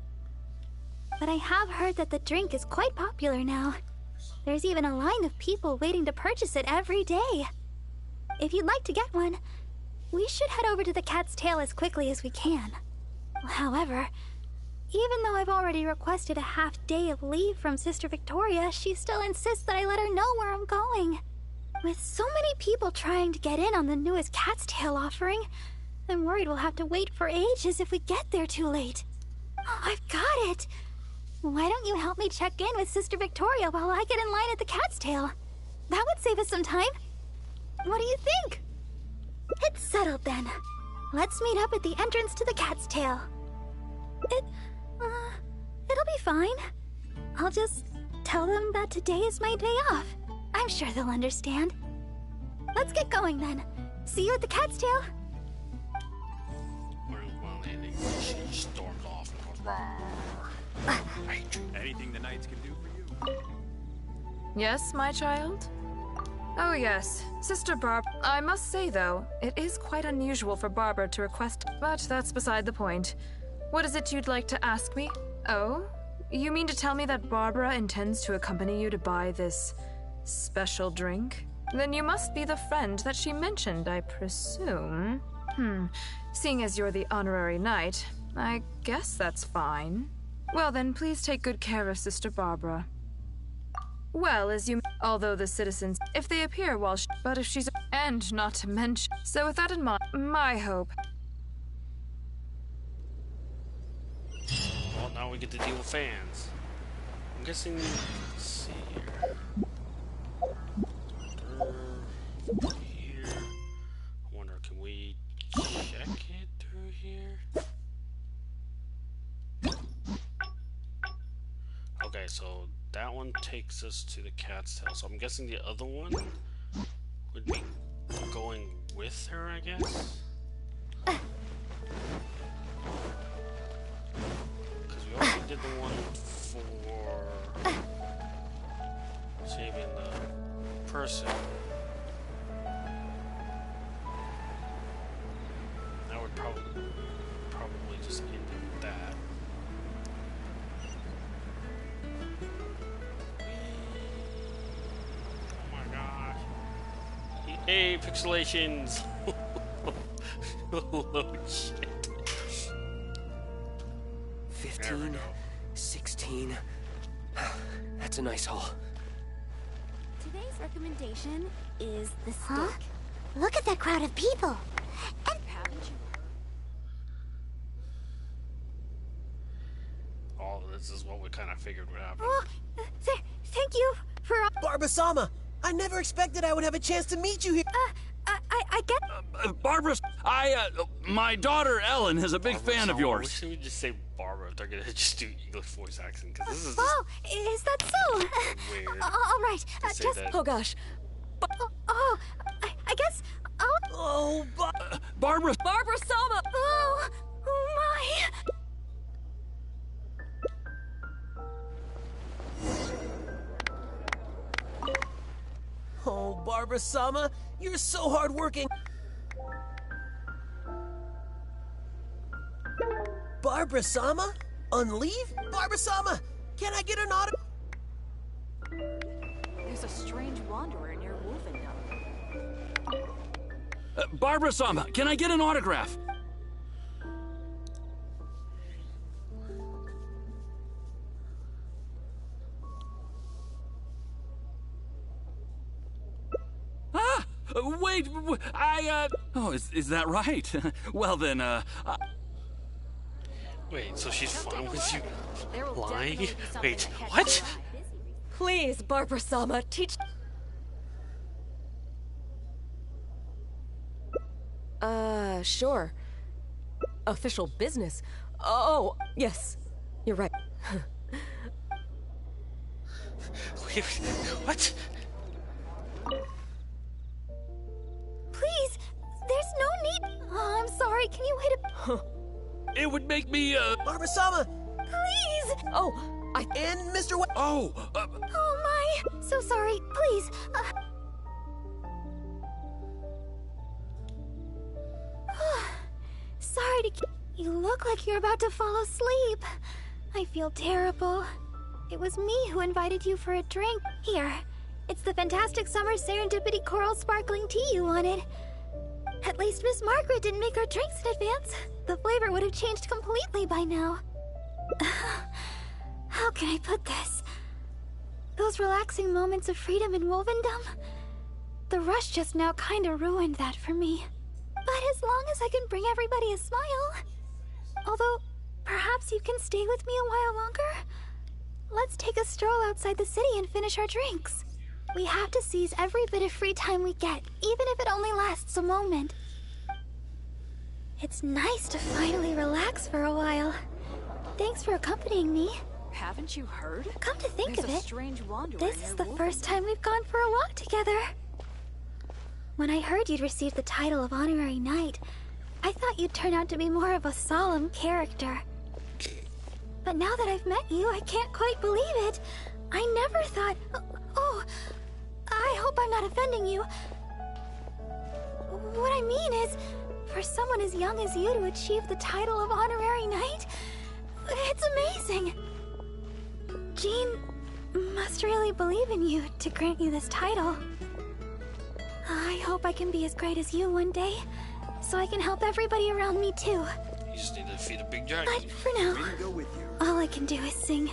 Speaker 3: But I have heard that the drink is quite popular now. There's even a line of people waiting to purchase it every day. If you'd like to get one, we should head over to the Cat's Tail as quickly as we can. However, even though I've already requested a half-day of leave from Sister Victoria, she still insists that I let her know where I'm going. With so many people trying to get in on the newest Cat's Tail offering, I'm worried we'll have to wait for ages if we get there too late. Oh, I've got it! Why don't you help me check in with Sister Victoria while I get in line at the Cat's Tail? That would save us some time. What do you think? It's settled then. Let's meet up at the entrance to the Cat's Tail. It'll be fine. I'll just tell them that today is my day off. I'm sure they'll understand. Let's get going then. See you at the Cat's Tail.
Speaker 5: She storms off and goes, "Rawr."
Speaker 8: Anything the knights can do for you?
Speaker 6: Yes, my child? Oh yes, Sister Barb. I must say though, it is quite unusual for Barbara to request, but that's beside the point. What is it you'd like to ask me? Oh? You mean to tell me that Barbara intends to accompany you to buy this special drink? Then you must be the friend that she mentioned, I presume. Seeing as you're the honorary knight, I guess that's fine. Well then, please take good care of Sister Barbara. Well, as you... Although the citizens, if they appear while but if she's... And not to mention... So with that in mind, my hope...
Speaker 5: Well, now we get to deal with fans. I'm guessing... Let's see here. Here. I wonder, can we check it through here? Okay, so that one takes us to the Cat's Tail. So I'm guessing the other one would be going with her, I guess? Because we already did the one for saving the person. That would probably just end with that. Oh my gosh. Hey, pixelations! Oh shit.
Speaker 7: 15, 16. That's a nice haul.
Speaker 3: Today's recommendation is the steak. Look at that crowd of people. And haven't you?
Speaker 5: All of this is what we kind of figured would happen.
Speaker 3: Oh, thank you for...
Speaker 7: Barbara-sama! I never expected I would have a chance to meet you here.
Speaker 3: I get...
Speaker 10: Barbara, my daughter Ellen is a big fan of yours.
Speaker 5: Should we just say Barbara if they're gonna just do English voice accent? Because this is
Speaker 3: Oh, is that so?
Speaker 5: weird.
Speaker 3: All right, just...
Speaker 5: that.
Speaker 3: Oh gosh. I guess I'll...
Speaker 7: Oh,
Speaker 10: Barbara!
Speaker 3: Barbara-sama! Oh my...
Speaker 7: Oh, Barbara-sama, you're so hardworking. Barbara-sama? On leave? Barbara-sama, can I get an autograph?
Speaker 1: There's a strange wanderer near Wolfendom.
Speaker 10: Barbara-sama, can I get an autograph? Wait, Oh, is that right? Well then,
Speaker 5: Wait, so she's fine with you lying? Wait, what?
Speaker 1: Please, Barbara-sama, teach... Sure. Official business. Oh, yes. You're right.
Speaker 5: Wait, what?
Speaker 3: Please, there's no need... Oh, I'm sorry, can you wait a...
Speaker 10: it would make me,
Speaker 7: Barbara-sama!
Speaker 3: Please!
Speaker 1: Oh,
Speaker 7: And Mr.
Speaker 3: Oh my! So sorry, please. Sorry to keep... You look like you're about to fall asleep. I feel terrible. It was me who invited you for a drink. Here, it's the fantastic summer serendipity coral sparkling tea you wanted. At least Miss Margaret didn't make our drinks in advance. The flavor would have changed completely by now. How can I put this? Those relaxing moments of freedom in Wolfendom? The rush just now kinda ruined that for me. But as long as I can bring everybody a smile... Although, perhaps you can stay with me a while longer? Let's take a stroll outside the city and finish our drinks. We have to seize every bit of free time we get, even if it only lasts a moment. It's nice to finally relax for a while. Thanks for accompanying me.
Speaker 13: Haven't you heard?
Speaker 3: Come to think
Speaker 13: There's
Speaker 3: of
Speaker 13: a
Speaker 3: it,
Speaker 13: strange wanderer
Speaker 3: this
Speaker 13: near
Speaker 3: is the
Speaker 13: Wolfen.
Speaker 3: first time we've gone for a walk together. When I heard you'd received the title of Honorary Knight, I thought you'd turn out to be more of a solemn character. But now that I've met you, I can't quite believe it. I never thought... Oh, I hope I'm not offending you. What I mean is, for someone as young as you to achieve the title of Honorary Knight, it's amazing. Jean must really believe in you to grant you this title. I hope I can be as great as you one day, so I can help everybody around me too.
Speaker 5: You just need to defeat a big giant.
Speaker 3: But for now,
Speaker 8: Go with you.
Speaker 3: all I can do is sing.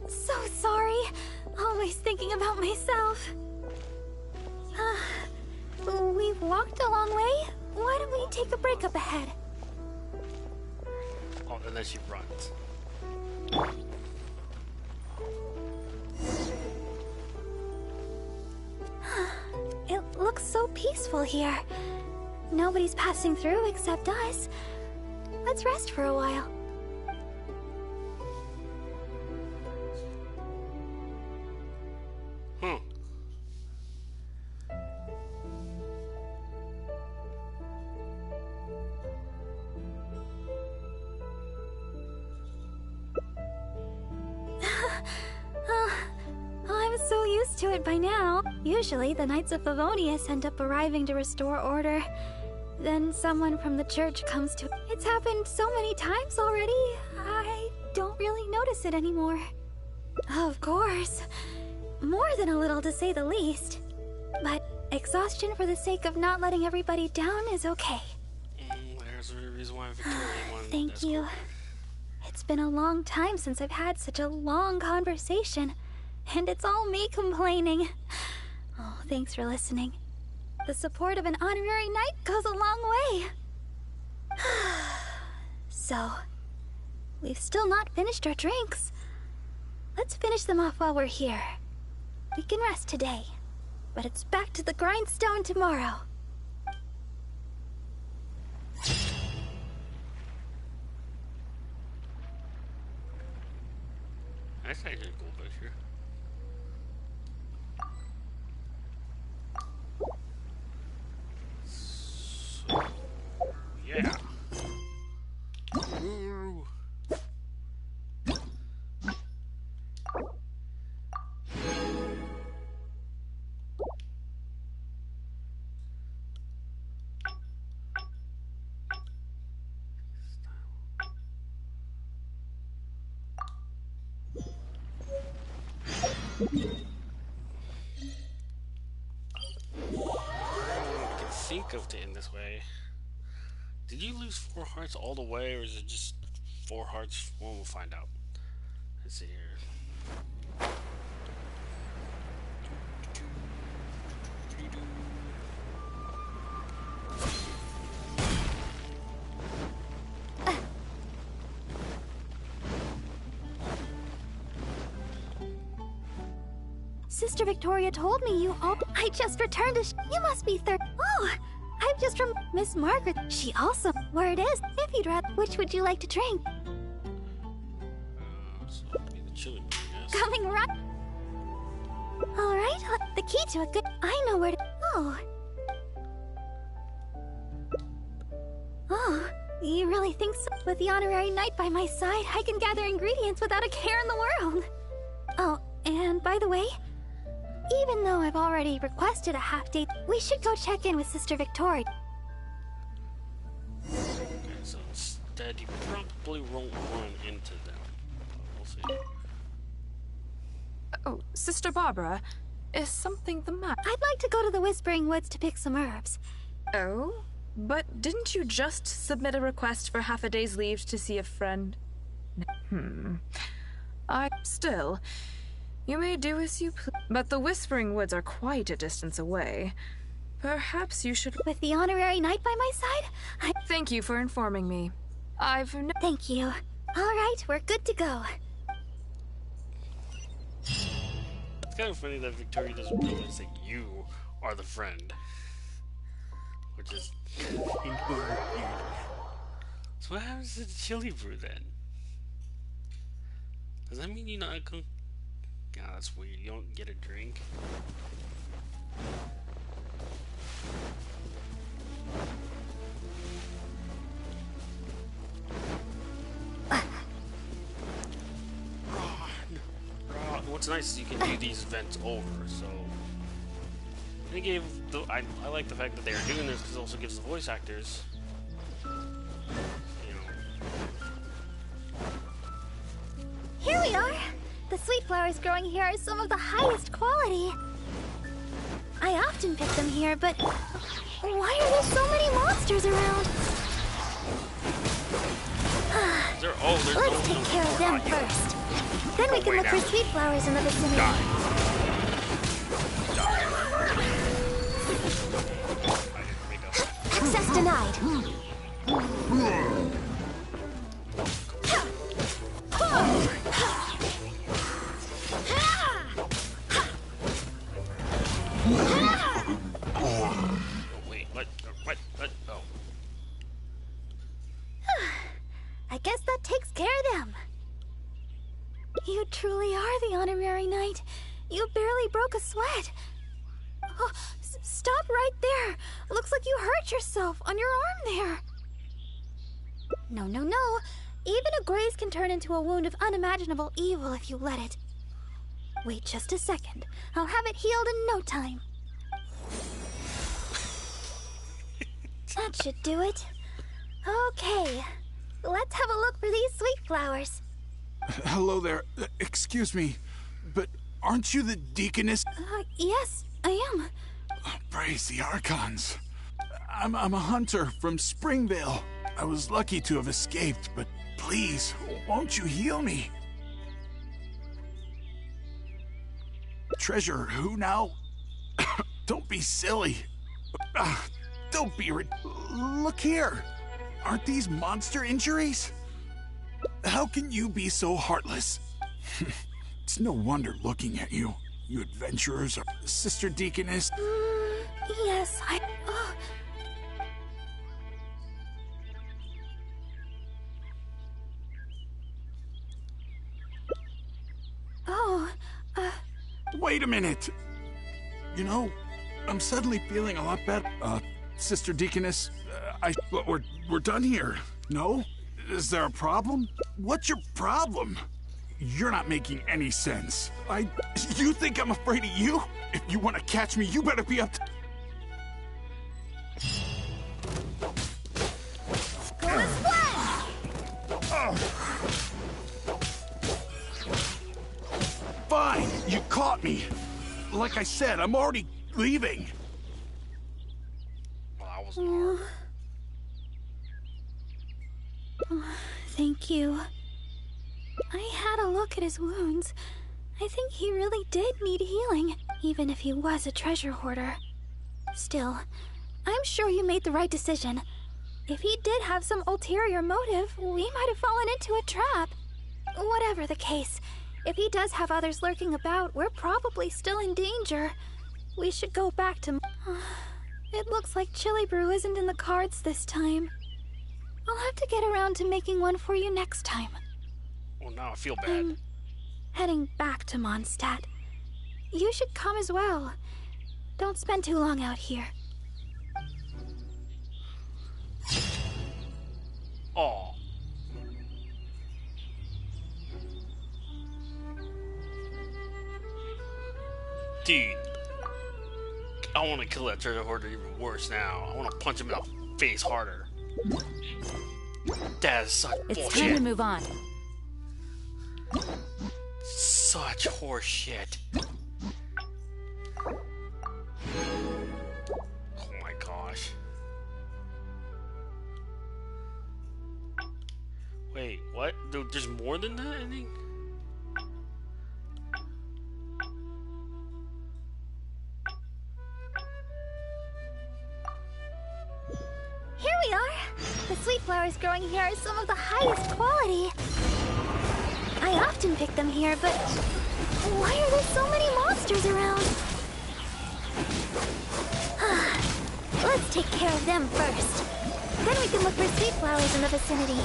Speaker 3: So sorry. Always thinking about myself. We've walked a long way. Why don't we take a break up ahead?
Speaker 5: Oh, and then she runs.
Speaker 3: It looks so peaceful here. Nobody's passing through except us. Let's rest for a while. I'm so used to it by now. Usually, the Knights of Favonius end up arriving to restore order. Then someone from the church comes to... It's happened so many times already, I don't really notice it anymore. Of course. More than a little, to say the least. But exhaustion for the sake of not letting everybody down is okay.
Speaker 5: There's a reason why Victoria won.
Speaker 3: Thank you. It's been a long time since I've had such a long conversation, and it's all me complaining. Oh, thanks for listening. The support of an honorary knight goes a long way. So, we've still not finished our drinks. Let's finish them off while we're here. We can rest today, but it's back to the grindstone tomorrow.
Speaker 5: That's actually a cool picture. So, yeah. Ooh. I can think of to end this way. Did you lose 4 hearts all the way, or is it just 4 hearts? Well, we'll find out. Let's see here.
Speaker 3: Sister Victoria told me you all... I just returned to... You must be third... Oh, I'm just from Miss Margaret. She also... Where it is. If you'd rather... Which would you like to drink?
Speaker 5: So it'll be the chili, I guess.
Speaker 3: Coming right... Alright, the key to a good... I know where to... Oh. Oh, you really think so? With the honorary knight by my side, I can gather ingredients without a care in the world. Oh, and by the way... Even though I've already requested a half-day, we should go check in with Sister Victoria.
Speaker 5: Okay, so instead you probably won't run into them. We'll see.
Speaker 6: Oh, Sister Barbara, is something the matter?
Speaker 3: I'd like to go to the Whispering Woods to pick some herbs.
Speaker 6: Oh? But didn't you just submit a request for half a day's leave to see a friend? Still, you may do as you please. But the Whispering Woods are quite a distance away. Perhaps you should...
Speaker 3: With the honorary knight by my side,
Speaker 6: Thank you for informing me.
Speaker 3: Thank you. Alright, we're good to go.
Speaker 5: It's kind of funny that Victoria doesn't realize that you are the friend. which is so what happens to the chili brew then? Does that mean you're not going? Yeah, that's weird. You don't get a drink. What's nice is you can do these events over, so they gave the I like the fact that they are doing this because it also gives the voice actors, you know.
Speaker 3: Here we are! The sweet flowers growing here are some of the highest quality. I often pick them here, but why are there so many monsters around? Let's take care of them first. Then we can look for sweet flowers in the vicinity. Access denied.
Speaker 5: Wait, what? Oh.
Speaker 3: I guess that takes care of them. You truly are the honorary knight. You barely broke a sweat. Oh, stop right there. Looks like you hurt yourself on your arm there. No. Even a graze can turn into a wound of unimaginable evil if you let it. Wait just a second. I'll have it healed in no time. That should do it. Okay. Let's have a look for these sweet flowers.
Speaker 9: Hello there. Excuse me, but aren't you the deaconess?
Speaker 3: Yes, I am.
Speaker 9: Praise the Archons. I'm a hunter from Springvale. I was lucky to have escaped, but please, won't you heal me? Treasure, who now? Don't be silly. Don't be Look here. Aren't these monster injuries? How can you be so heartless? It's no wonder looking at you. You adventurers are Sister Deaconess.
Speaker 3: Yes,
Speaker 9: Wait a minute! You know, I'm suddenly feeling a lot better. Sister Deaconess, we're done here. No? Is there a problem? What's your problem? You're not making any sense. You think I'm afraid of you? If you want to catch me, you better be up to... Fine, you caught me. Like I said, I'm already leaving.
Speaker 5: Well, I wasn't hard.
Speaker 3: Thank you. I had a look at his wounds. I think he really did need healing, even if he was a treasure hoarder. Still, I'm sure you made the right decision. If he did have some ulterior motive, we might have fallen into a trap. Whatever the case, if he does have others lurking about, we're probably still in danger. We should go back to... It looks like chili brew isn't in the cards this time. I'll have to get around to making one for you next time.
Speaker 5: Well, now I feel bad.
Speaker 3: I'm heading back to Mondstadt. You should come as well. Don't spend too long out here.
Speaker 5: Aw. Dude. I want to kill that treasure hoarder even worse now. I want to punch him in the face harder. That is such bullshit.
Speaker 13: It's time to move on.
Speaker 5: Such horseshit. Oh my gosh. Wait, what? There's more than that, I think?
Speaker 3: Here we are! The sweet flowers growing here are some of the highest quality. I often pick them here, but why are there so many monsters around? Let's take care of them first. Then we can look for sweet flowers in the vicinity.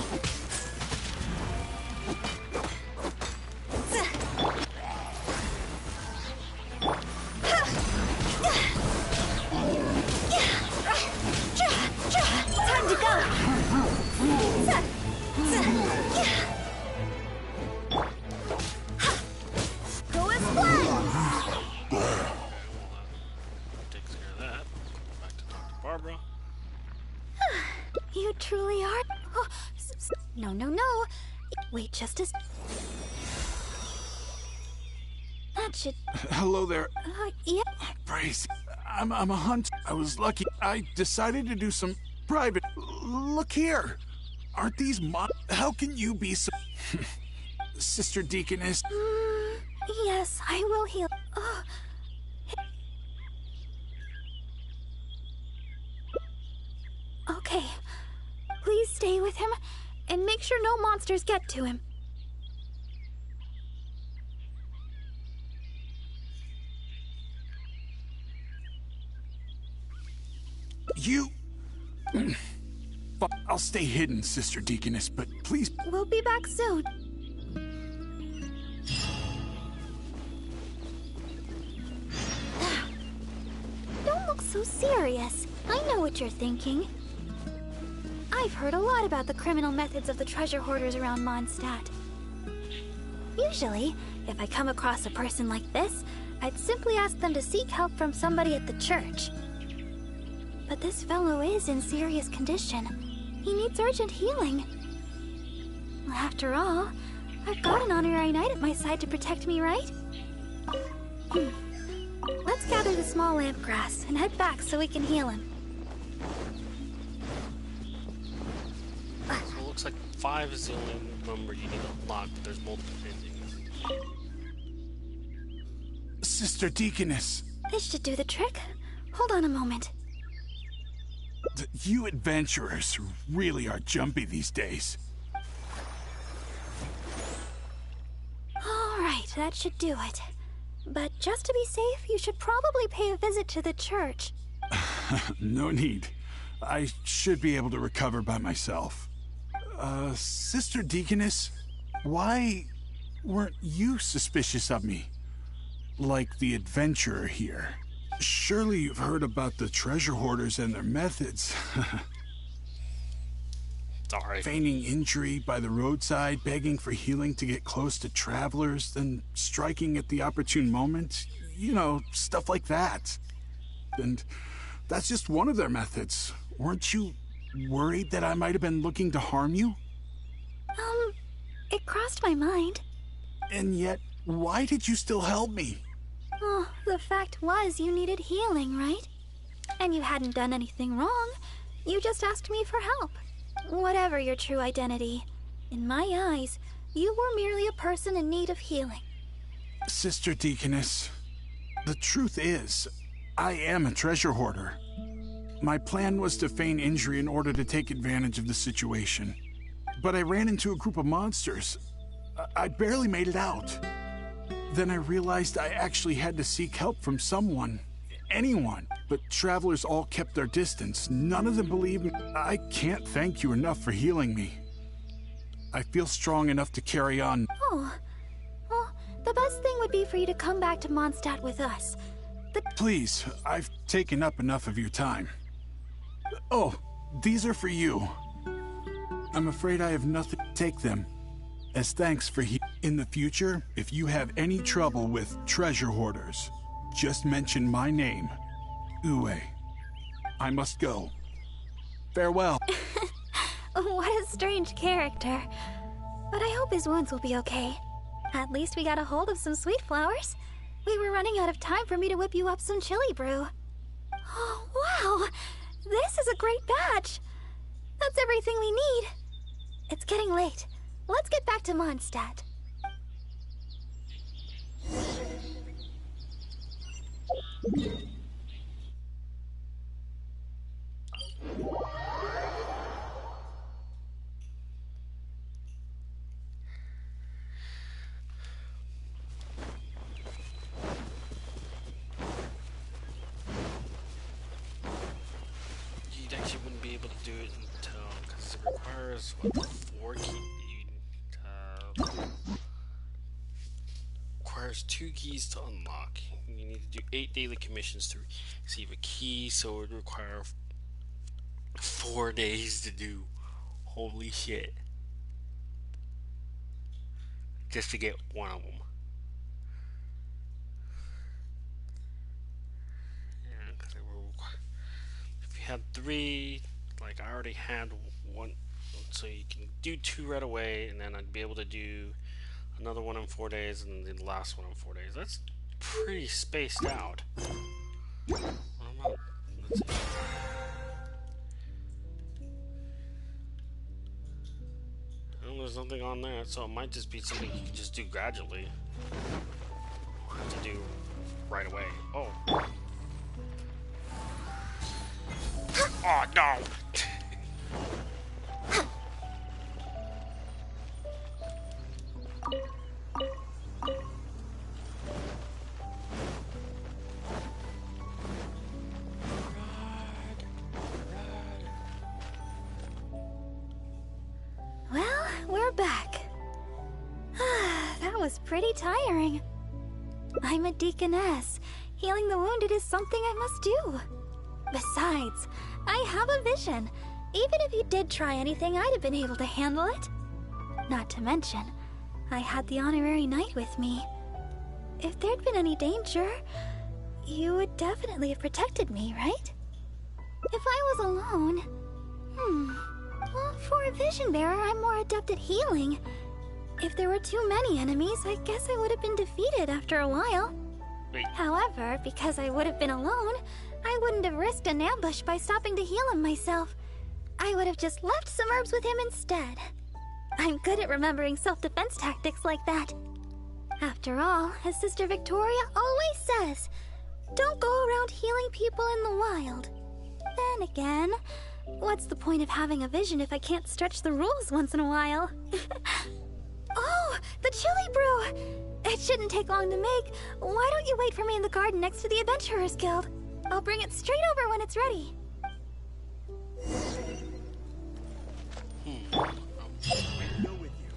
Speaker 3: Time to go! Go as planned!
Speaker 5: Takes care of that. Back to talk to Barbara.
Speaker 3: You truly are. Oh, no, no, no. Wait just a. That should.
Speaker 9: Hello there.
Speaker 3: Yeah.
Speaker 9: Brace. I'm a hunter. I was lucky. I decided to do some private. Look here. Aren't these How can you be so. Sister Deaconess?
Speaker 3: Yes, I will heal. Oh. Okay. Please stay with him and make sure no monsters get to him.
Speaker 9: You. I'll stay hidden, Sister Deaconess, but please.
Speaker 3: We'll be back soon. Don't look so serious. I know what you're thinking. I've heard a lot about the criminal methods of the treasure hoarders around Mondstadt. Usually, if I come across a person like this, I'd simply ask them to seek help from somebody at the church. But this fellow is in serious condition. He needs urgent healing. After all, I've got an honorary knight at my side to protect me, right? Let's gather the small lamp grass and head back so we can heal him.
Speaker 5: So it looks like 5 is the only number you need to unlock, but there's multiple endings.
Speaker 9: Sister Deaconess.
Speaker 3: This should do the trick. Hold on a moment.
Speaker 9: You adventurers really are jumpy these days.
Speaker 3: All right, that should do it. But just to be safe, you should probably pay a visit to the church.
Speaker 9: No need. I should be able to recover by myself. Sister Deaconess, why weren't you suspicious of me? Like the adventurer here. Surely you've heard about the treasure hoarders and their methods.
Speaker 5: Sorry.
Speaker 9: Feigning injury by the roadside, begging for healing to get close to travelers, then striking at the opportune moment. You know, stuff like that. And that's just one of their methods. Weren't you worried that I might have been looking to harm you?
Speaker 3: It crossed my mind.
Speaker 9: And yet, why did you still help me?
Speaker 3: Oh, the fact was you needed healing, right? And you hadn't done anything wrong. You just asked me for help. Whatever your true identity, in my eyes, you were merely a person in need of healing.
Speaker 9: Sister Deaconess, the truth is, I am a treasure hoarder. My plan was to feign injury in order to take advantage of the situation. But I ran into a group of monsters. I barely made it out. Then I realized I actually had to seek help from someone. Anyone. But travelers all kept their distance. None of them believed me. I can't thank you enough for healing me. I feel strong enough to carry on.
Speaker 3: Oh. Well, the best thing would be for you to come back to Mondstadt with us.
Speaker 9: Please, I've taken up enough of your time. Oh, these are for you. I'm afraid I have nothing. Take them. As thanks for in the future, if you have any trouble with treasure hoarders, just mention my name, Uwe. I must go. Farewell.
Speaker 3: What a strange character. But I hope his wounds will be okay. At least we got a hold of some sweet flowers. We were running out of time for me to whip you up some chili brew. Oh, wow! This is a great batch! That's everything we need. It's getting late. Let's get back to Mondstadt.
Speaker 5: actually wouldn't be able to do it until, because it requires what, 4 keys. Requires 2 keys to unlock. You need to do 8 daily commissions to receive a key, so it would require 4 days to do. Holy shit! Just to get one of them. Yeah, because if you had 3, like I already had 1, so you can do 2 right away, and then I'd be able to do another one in 4 days, and then the last one in 4 days. That's pretty spaced out. Let's see. Well, there's nothing on there, so it might just be something you can just do gradually. You have to do right away. Oh. Oh no!
Speaker 3: Well, we're back. That was pretty tiring. I'm a deaconess. Healing the wounded is something I must do. Besides, I have a vision. Even if you did try anything, I'd have been able to handle it. Not to mention, I had the honorary knight with me. If there'd been any danger, you would definitely have protected me, right? If I was alone... Well, for a vision bearer, I'm more adept at healing. If there were too many enemies, I guess I would have been defeated after a while.
Speaker 5: Wait.
Speaker 3: However, because I would have been alone, I wouldn't have risked an ambush by stopping to heal him myself. I would have just left some herbs with him instead. I'm good at remembering self-defense tactics like that. After all, as Sister Victoria always says, don't go around healing people in the wild. Then again, what's the point of having a vision if I can't stretch the rules once in a while? Oh, the chili brew! It shouldn't take long to make. Why don't you wait for me in the garden next to the Adventurers Guild? I'll bring it straight over when it's ready.
Speaker 8: Go with you.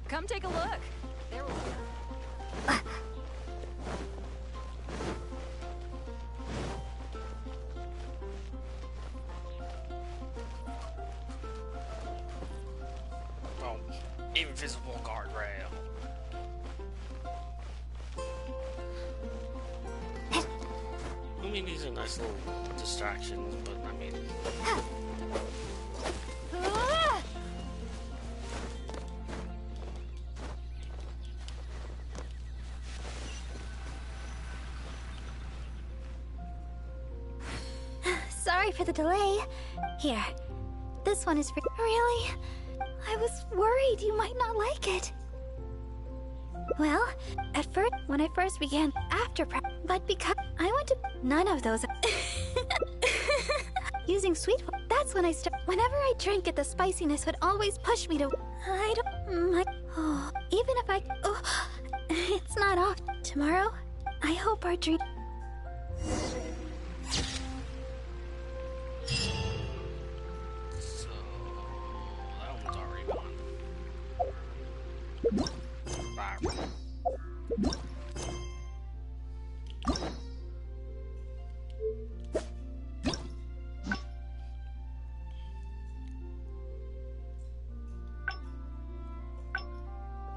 Speaker 13: Come take a look. There we go.
Speaker 5: Oh, invisible guardrail. I mean, these are nice little distractions, but I mean...
Speaker 3: Sorry for the delay. Here, this one is for... Really? I was worried you might not like it. Well, at first, when I first began after prep, but because I went to none of those. Using sweet, that's when I started. Whenever I drank it, the spiciness would always push me to. I don't. Oh, even if I. Oh, it's not off. Tomorrow, I hope our dream.
Speaker 5: So, that one's already gone. Bye.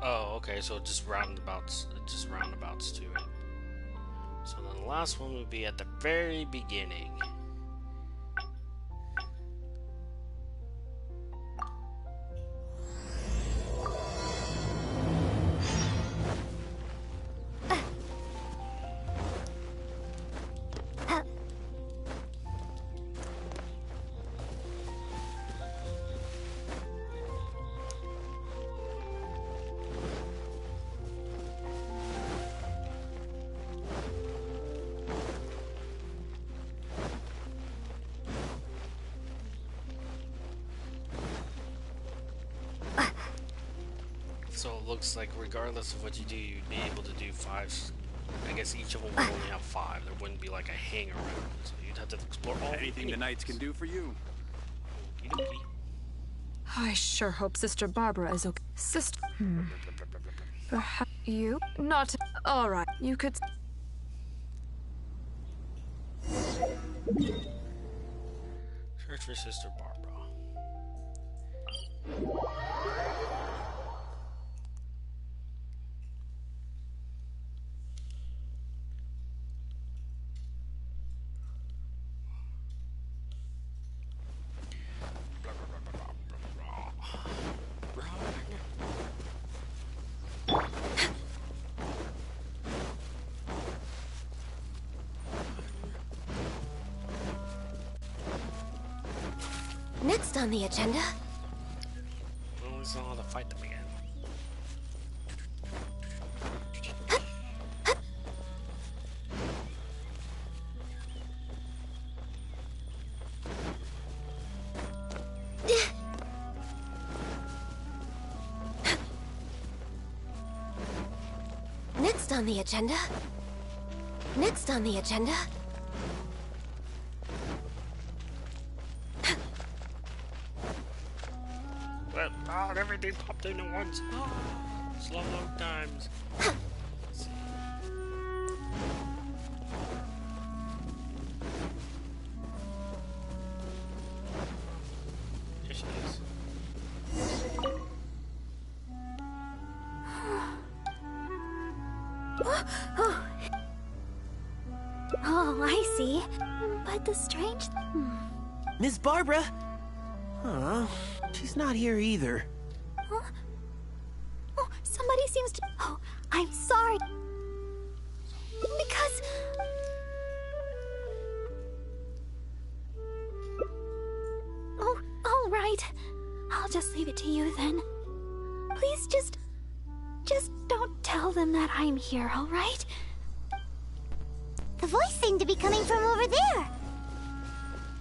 Speaker 5: Oh, okay, so just roundabouts to it. So then the last one would be at the very beginning. looks like regardless of what you do, you'd be able to do 5. I guess each of them would only have 5. There wouldn't be like a hang around, so you'd have to explore all.
Speaker 8: Anything the knights can do for you.
Speaker 5: Okie dokie.
Speaker 6: I sure hope Sister Barbara is okay. Sister. Perhaps you? Not. Alright, you could.
Speaker 5: Search for Sister Barbara.
Speaker 3: Next on the agenda.
Speaker 5: Well, we still have to fight them again.
Speaker 3: Next on the agenda. Next on the agenda.
Speaker 5: Well, oh, everything popped in at once. Oh, slow load times. Let's see. Here she is.
Speaker 3: Oh, I see. But the strange...
Speaker 7: Miss Barbara? Huh? She's not here either.
Speaker 3: Huh? Oh, somebody seems to... Oh, I'm sorry. Because... Oh, all right. I'll just leave it to you then. Please just don't tell them that I'm here, all right?
Speaker 14: The voice seemed to be coming from over there.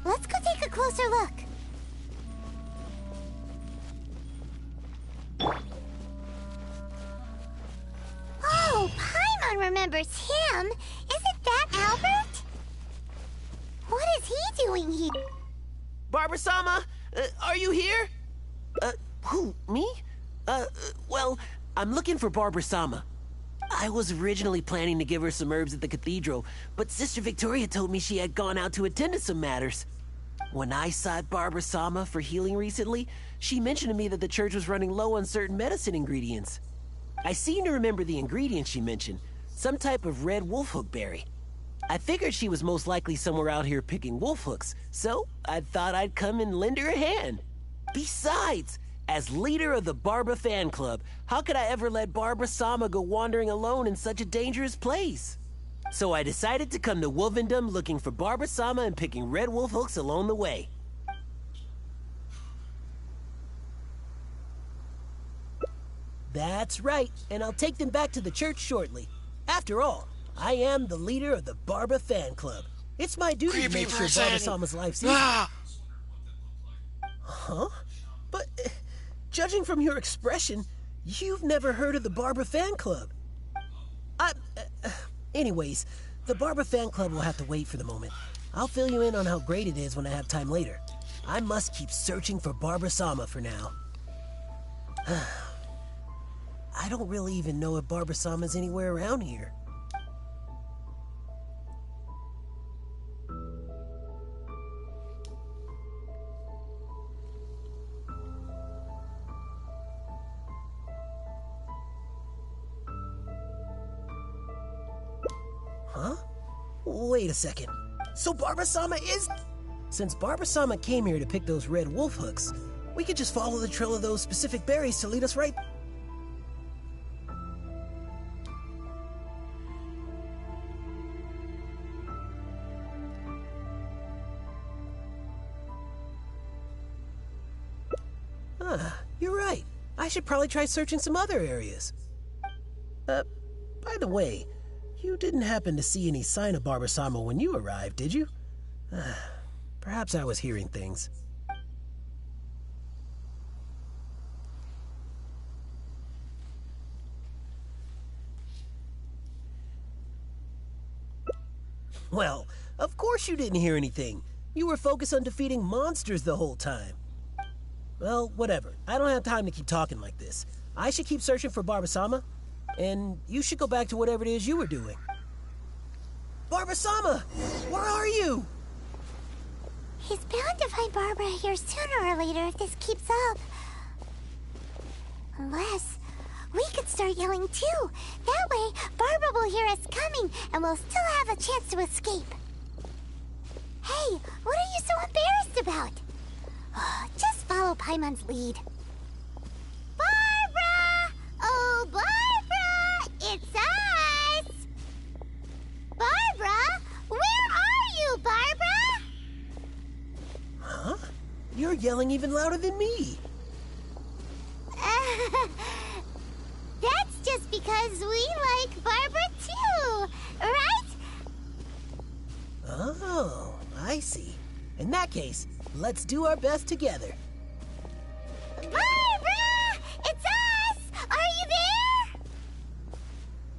Speaker 14: Let's go take a closer look. Oh, Paimon remembers him. Isn't that Albert? What is he doing here?
Speaker 7: Barbara-sama, are you here? Who, me? Well, I'm looking for Barbara-sama. I was originally planning to give her some herbs at the cathedral, but Sister Victoria told me she had gone out to attend to some matters. When I sought Barbara-sama for healing recently, she mentioned to me that the church was running low on certain medicine ingredients. I seem to remember the ingredients she mentioned, some type of red wolfhook berry. I figured she was most likely somewhere out here picking wolfhooks, so I thought I'd come and lend her a hand. Besides, as leader of the Barbara fan club, how could I ever let Barbara-sama go wandering alone in such a dangerous place? So I decided to come to Wolvendom looking for Barbara-sama and picking red wolf hooks along the way. That's right, and I'll take them back to the church shortly. After all, I am the leader of the Barbara fan club. It's my duty to make sure Barbara-sama's life's easy. Huh? But, judging from your expression, you've never heard of the Barbara fan club. Anyways, the Barbara fan club will have to wait for the moment. I'll fill you in on how great it is when I have time later. I must keep searching for Barbara-sama for now. I don't really even know if Barbara-sama's anywhere around here. Huh? Wait a second. So Barbara-sama is... Since Barbara-sama came here to pick those red wolf hooks, we could just follow the trail of those specific berries to lead us right... You're right. I should probably try searching some other areas. By the way, you didn't happen to see any sign of Barbara-sama when you arrived, did you? Perhaps I was hearing things. Well, of course you didn't hear anything. You were focused on defeating monsters the whole time. Well, whatever. I don't have time to keep talking like this. I should keep searching for Barbara-sama, and you should go back to whatever it is you were doing. Barbara-sama! Where are you?
Speaker 14: He's bound to find Barbara here sooner or later if this keeps up. Unless we could start yelling too. That way, Barbara will hear us coming and we'll still have a chance to escape. Hey, what are you so embarrassed about? Just follow Paimon's lead. Barbara! Oh, Barbara! It's us! Barbara? Where are you, Barbara?
Speaker 7: Huh? You're yelling even louder than me.
Speaker 14: That's just because we like Barbara too, right?
Speaker 7: Oh, I see. In that case, let's do our best together.
Speaker 14: Barbara! It's us! Are you there?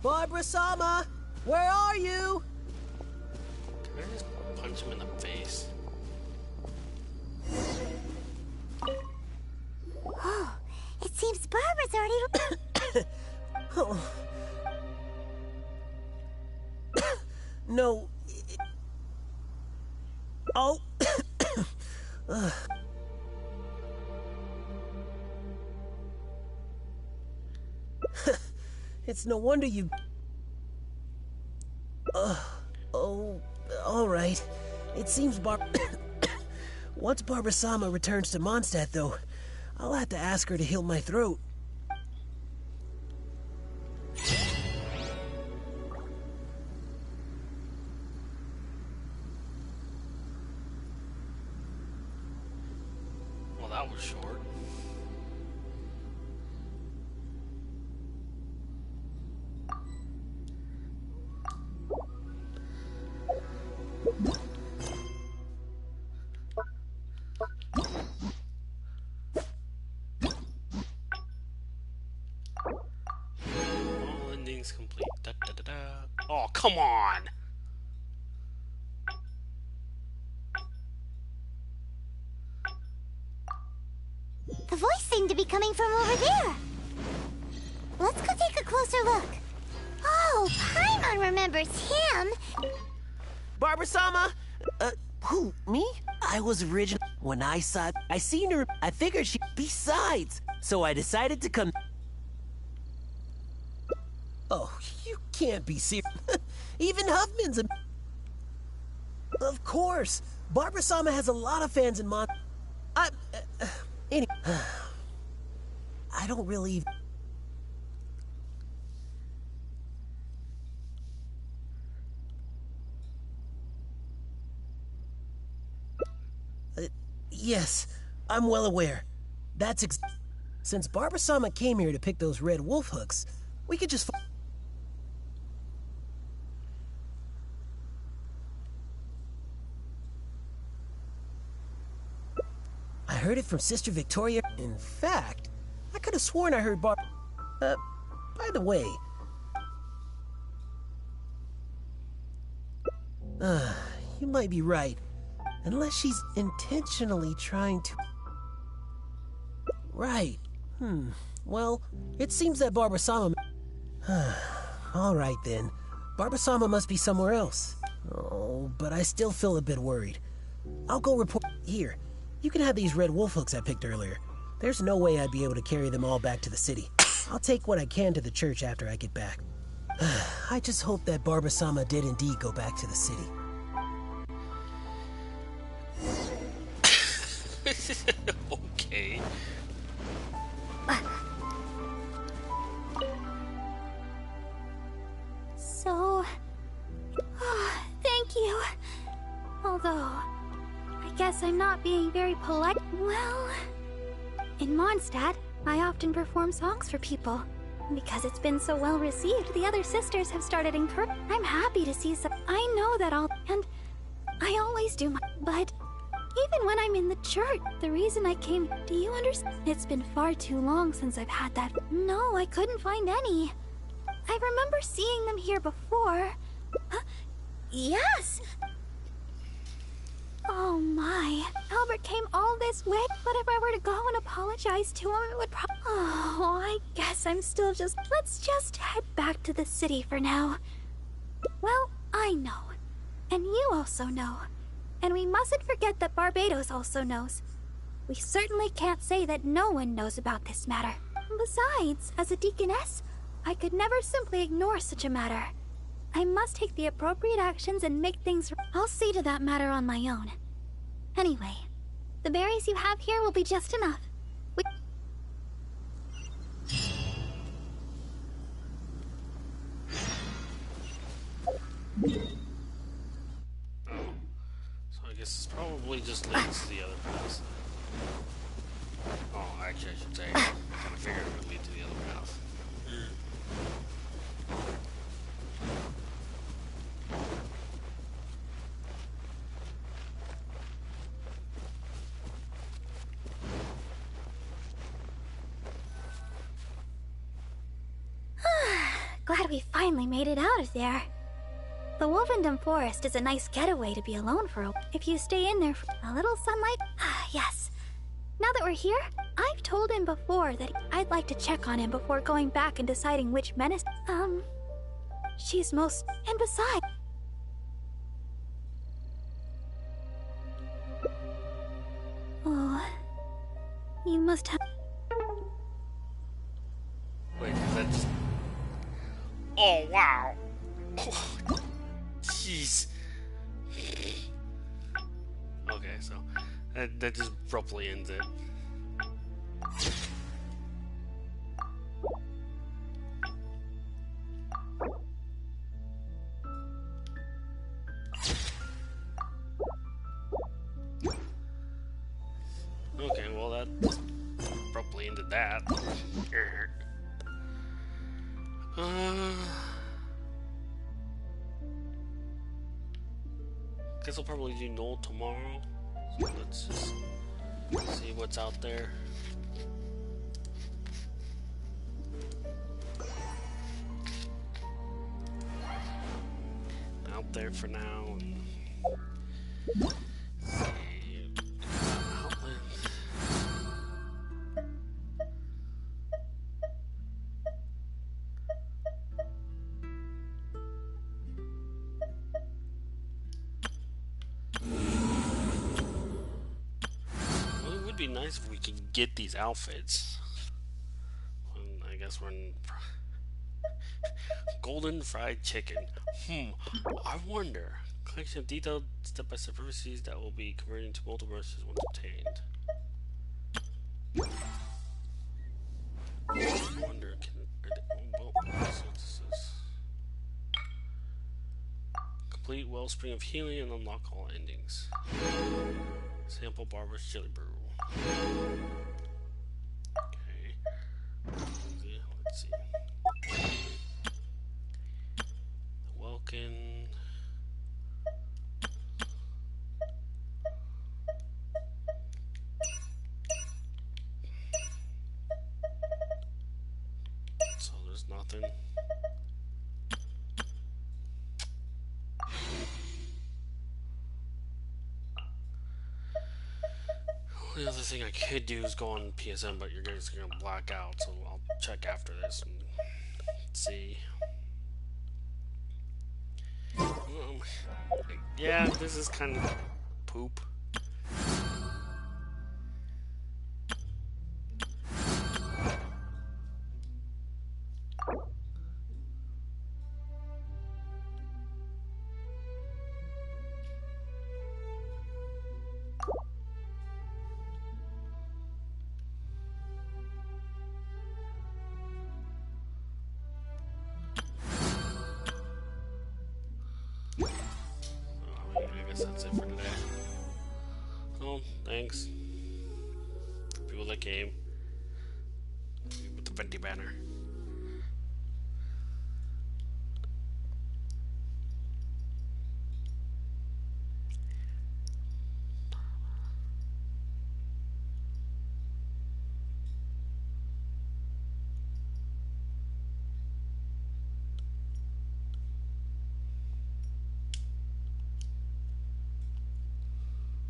Speaker 7: Barbara-sama, where are you?
Speaker 5: Can I just punch him in the face?
Speaker 14: Oh, it seems Barbara's already...
Speaker 7: Oh. No. Oh. It's no wonder you... Oh, all right. It seems Once Barbara-sama returns to Mondstadt, though, I'll have to ask her to heal my throat.
Speaker 5: Well, that was short. All endings complete. Da, da, da, da. Oh, come on!
Speaker 14: The voice seemed to be coming from over there. Let's go take a closer look. Oh, Paimon remembers him.
Speaker 7: Barbara-sama! Who, me? I was original. When I seen her, I figured she... Besides, so I decided to come... Oh, you can't be serious. Even Huffman's a... Of course. Barbara-sama has a lot of fans in anyway, I don't really... Yes, I'm well aware. That's Since Barbara-sama came here to pick those red wolf hooks, we could just... I heard it from Sister Victoria. In fact, I could have sworn I heard by the way... you might be right. Unless she's intentionally trying to... Right. Well, it seems that Barbara-sama... All right, then. Barbara-sama must be somewhere else. Oh, but I still feel a bit worried. I'll go report... Here, you can have these red wolf hooks I picked earlier. There's no way I'd be able to carry them all back to the city. I'll take what I can to the church after I get back. I just hope that Barbara-sama did indeed go back to the city.
Speaker 5: Okay.
Speaker 14: So... thank you. Although, I guess I'm not being very polite. Well... In Mondstadt, I often perform songs for people. Because it's been so well received, the other sisters have started encouraging. I'm happy to see some... I know that and I always do my... But... Even when I'm in the church, the reason I came... Do you understand? It's been far too long since I've had that... No, I couldn't find any. I remember seeing them here before. Yes! Oh my. Albert came all this way, but if I were to go and apologize to him, it would Oh, I guess I'm still just... Let's just head back to the city for now. Well, I know. And you also know. And we mustn't forget that Barbados also knows. We certainly can't say that no one knows about this matter. Besides, as a deaconess, I could never simply ignore such a matter. I must take the appropriate actions and make things... I'll see to that matter on my own. Anyway, the berries you have here will be just enough.
Speaker 5: So I guess it's probably just leads to the other path. Oh, actually, I should say, I kind of figured it would lead to the other path.
Speaker 14: Glad we finally made it out of there. The Wolvendom Forest is a nice getaway to be alone for a while. If you stay in there for a little sunlight... yes. Now that we're here, I've told him before that I'd like to check on him before going back and deciding which menace... she's most... And besides... Oh... You must have...
Speaker 5: Wait, is that just... Oh, wow! Jeez. Okay, so that just abruptly ends it. Okay, well that abruptly ended that. Guess I'll probably do Knoll tomorrow. So let's just see what's out there. Out there for now. And see. Outland. Be nice if we could get these outfits. I guess we're in golden fried chicken. I wonder. Collection of detailed step-by-step processes that will be converted into multiple recipes once obtained. I wonder. So this is complete wellspring of healing and unlock all endings. Sample Barbara's chili brew. Okay. Let's see. The Welkin. So there's nothing. The other thing I could do is go on PSN, but you're guys are gonna black out, so I'll check after this and see. Yeah, this is kind of poop. That's it for today. Oh, thanks. People that came with the Venti banner.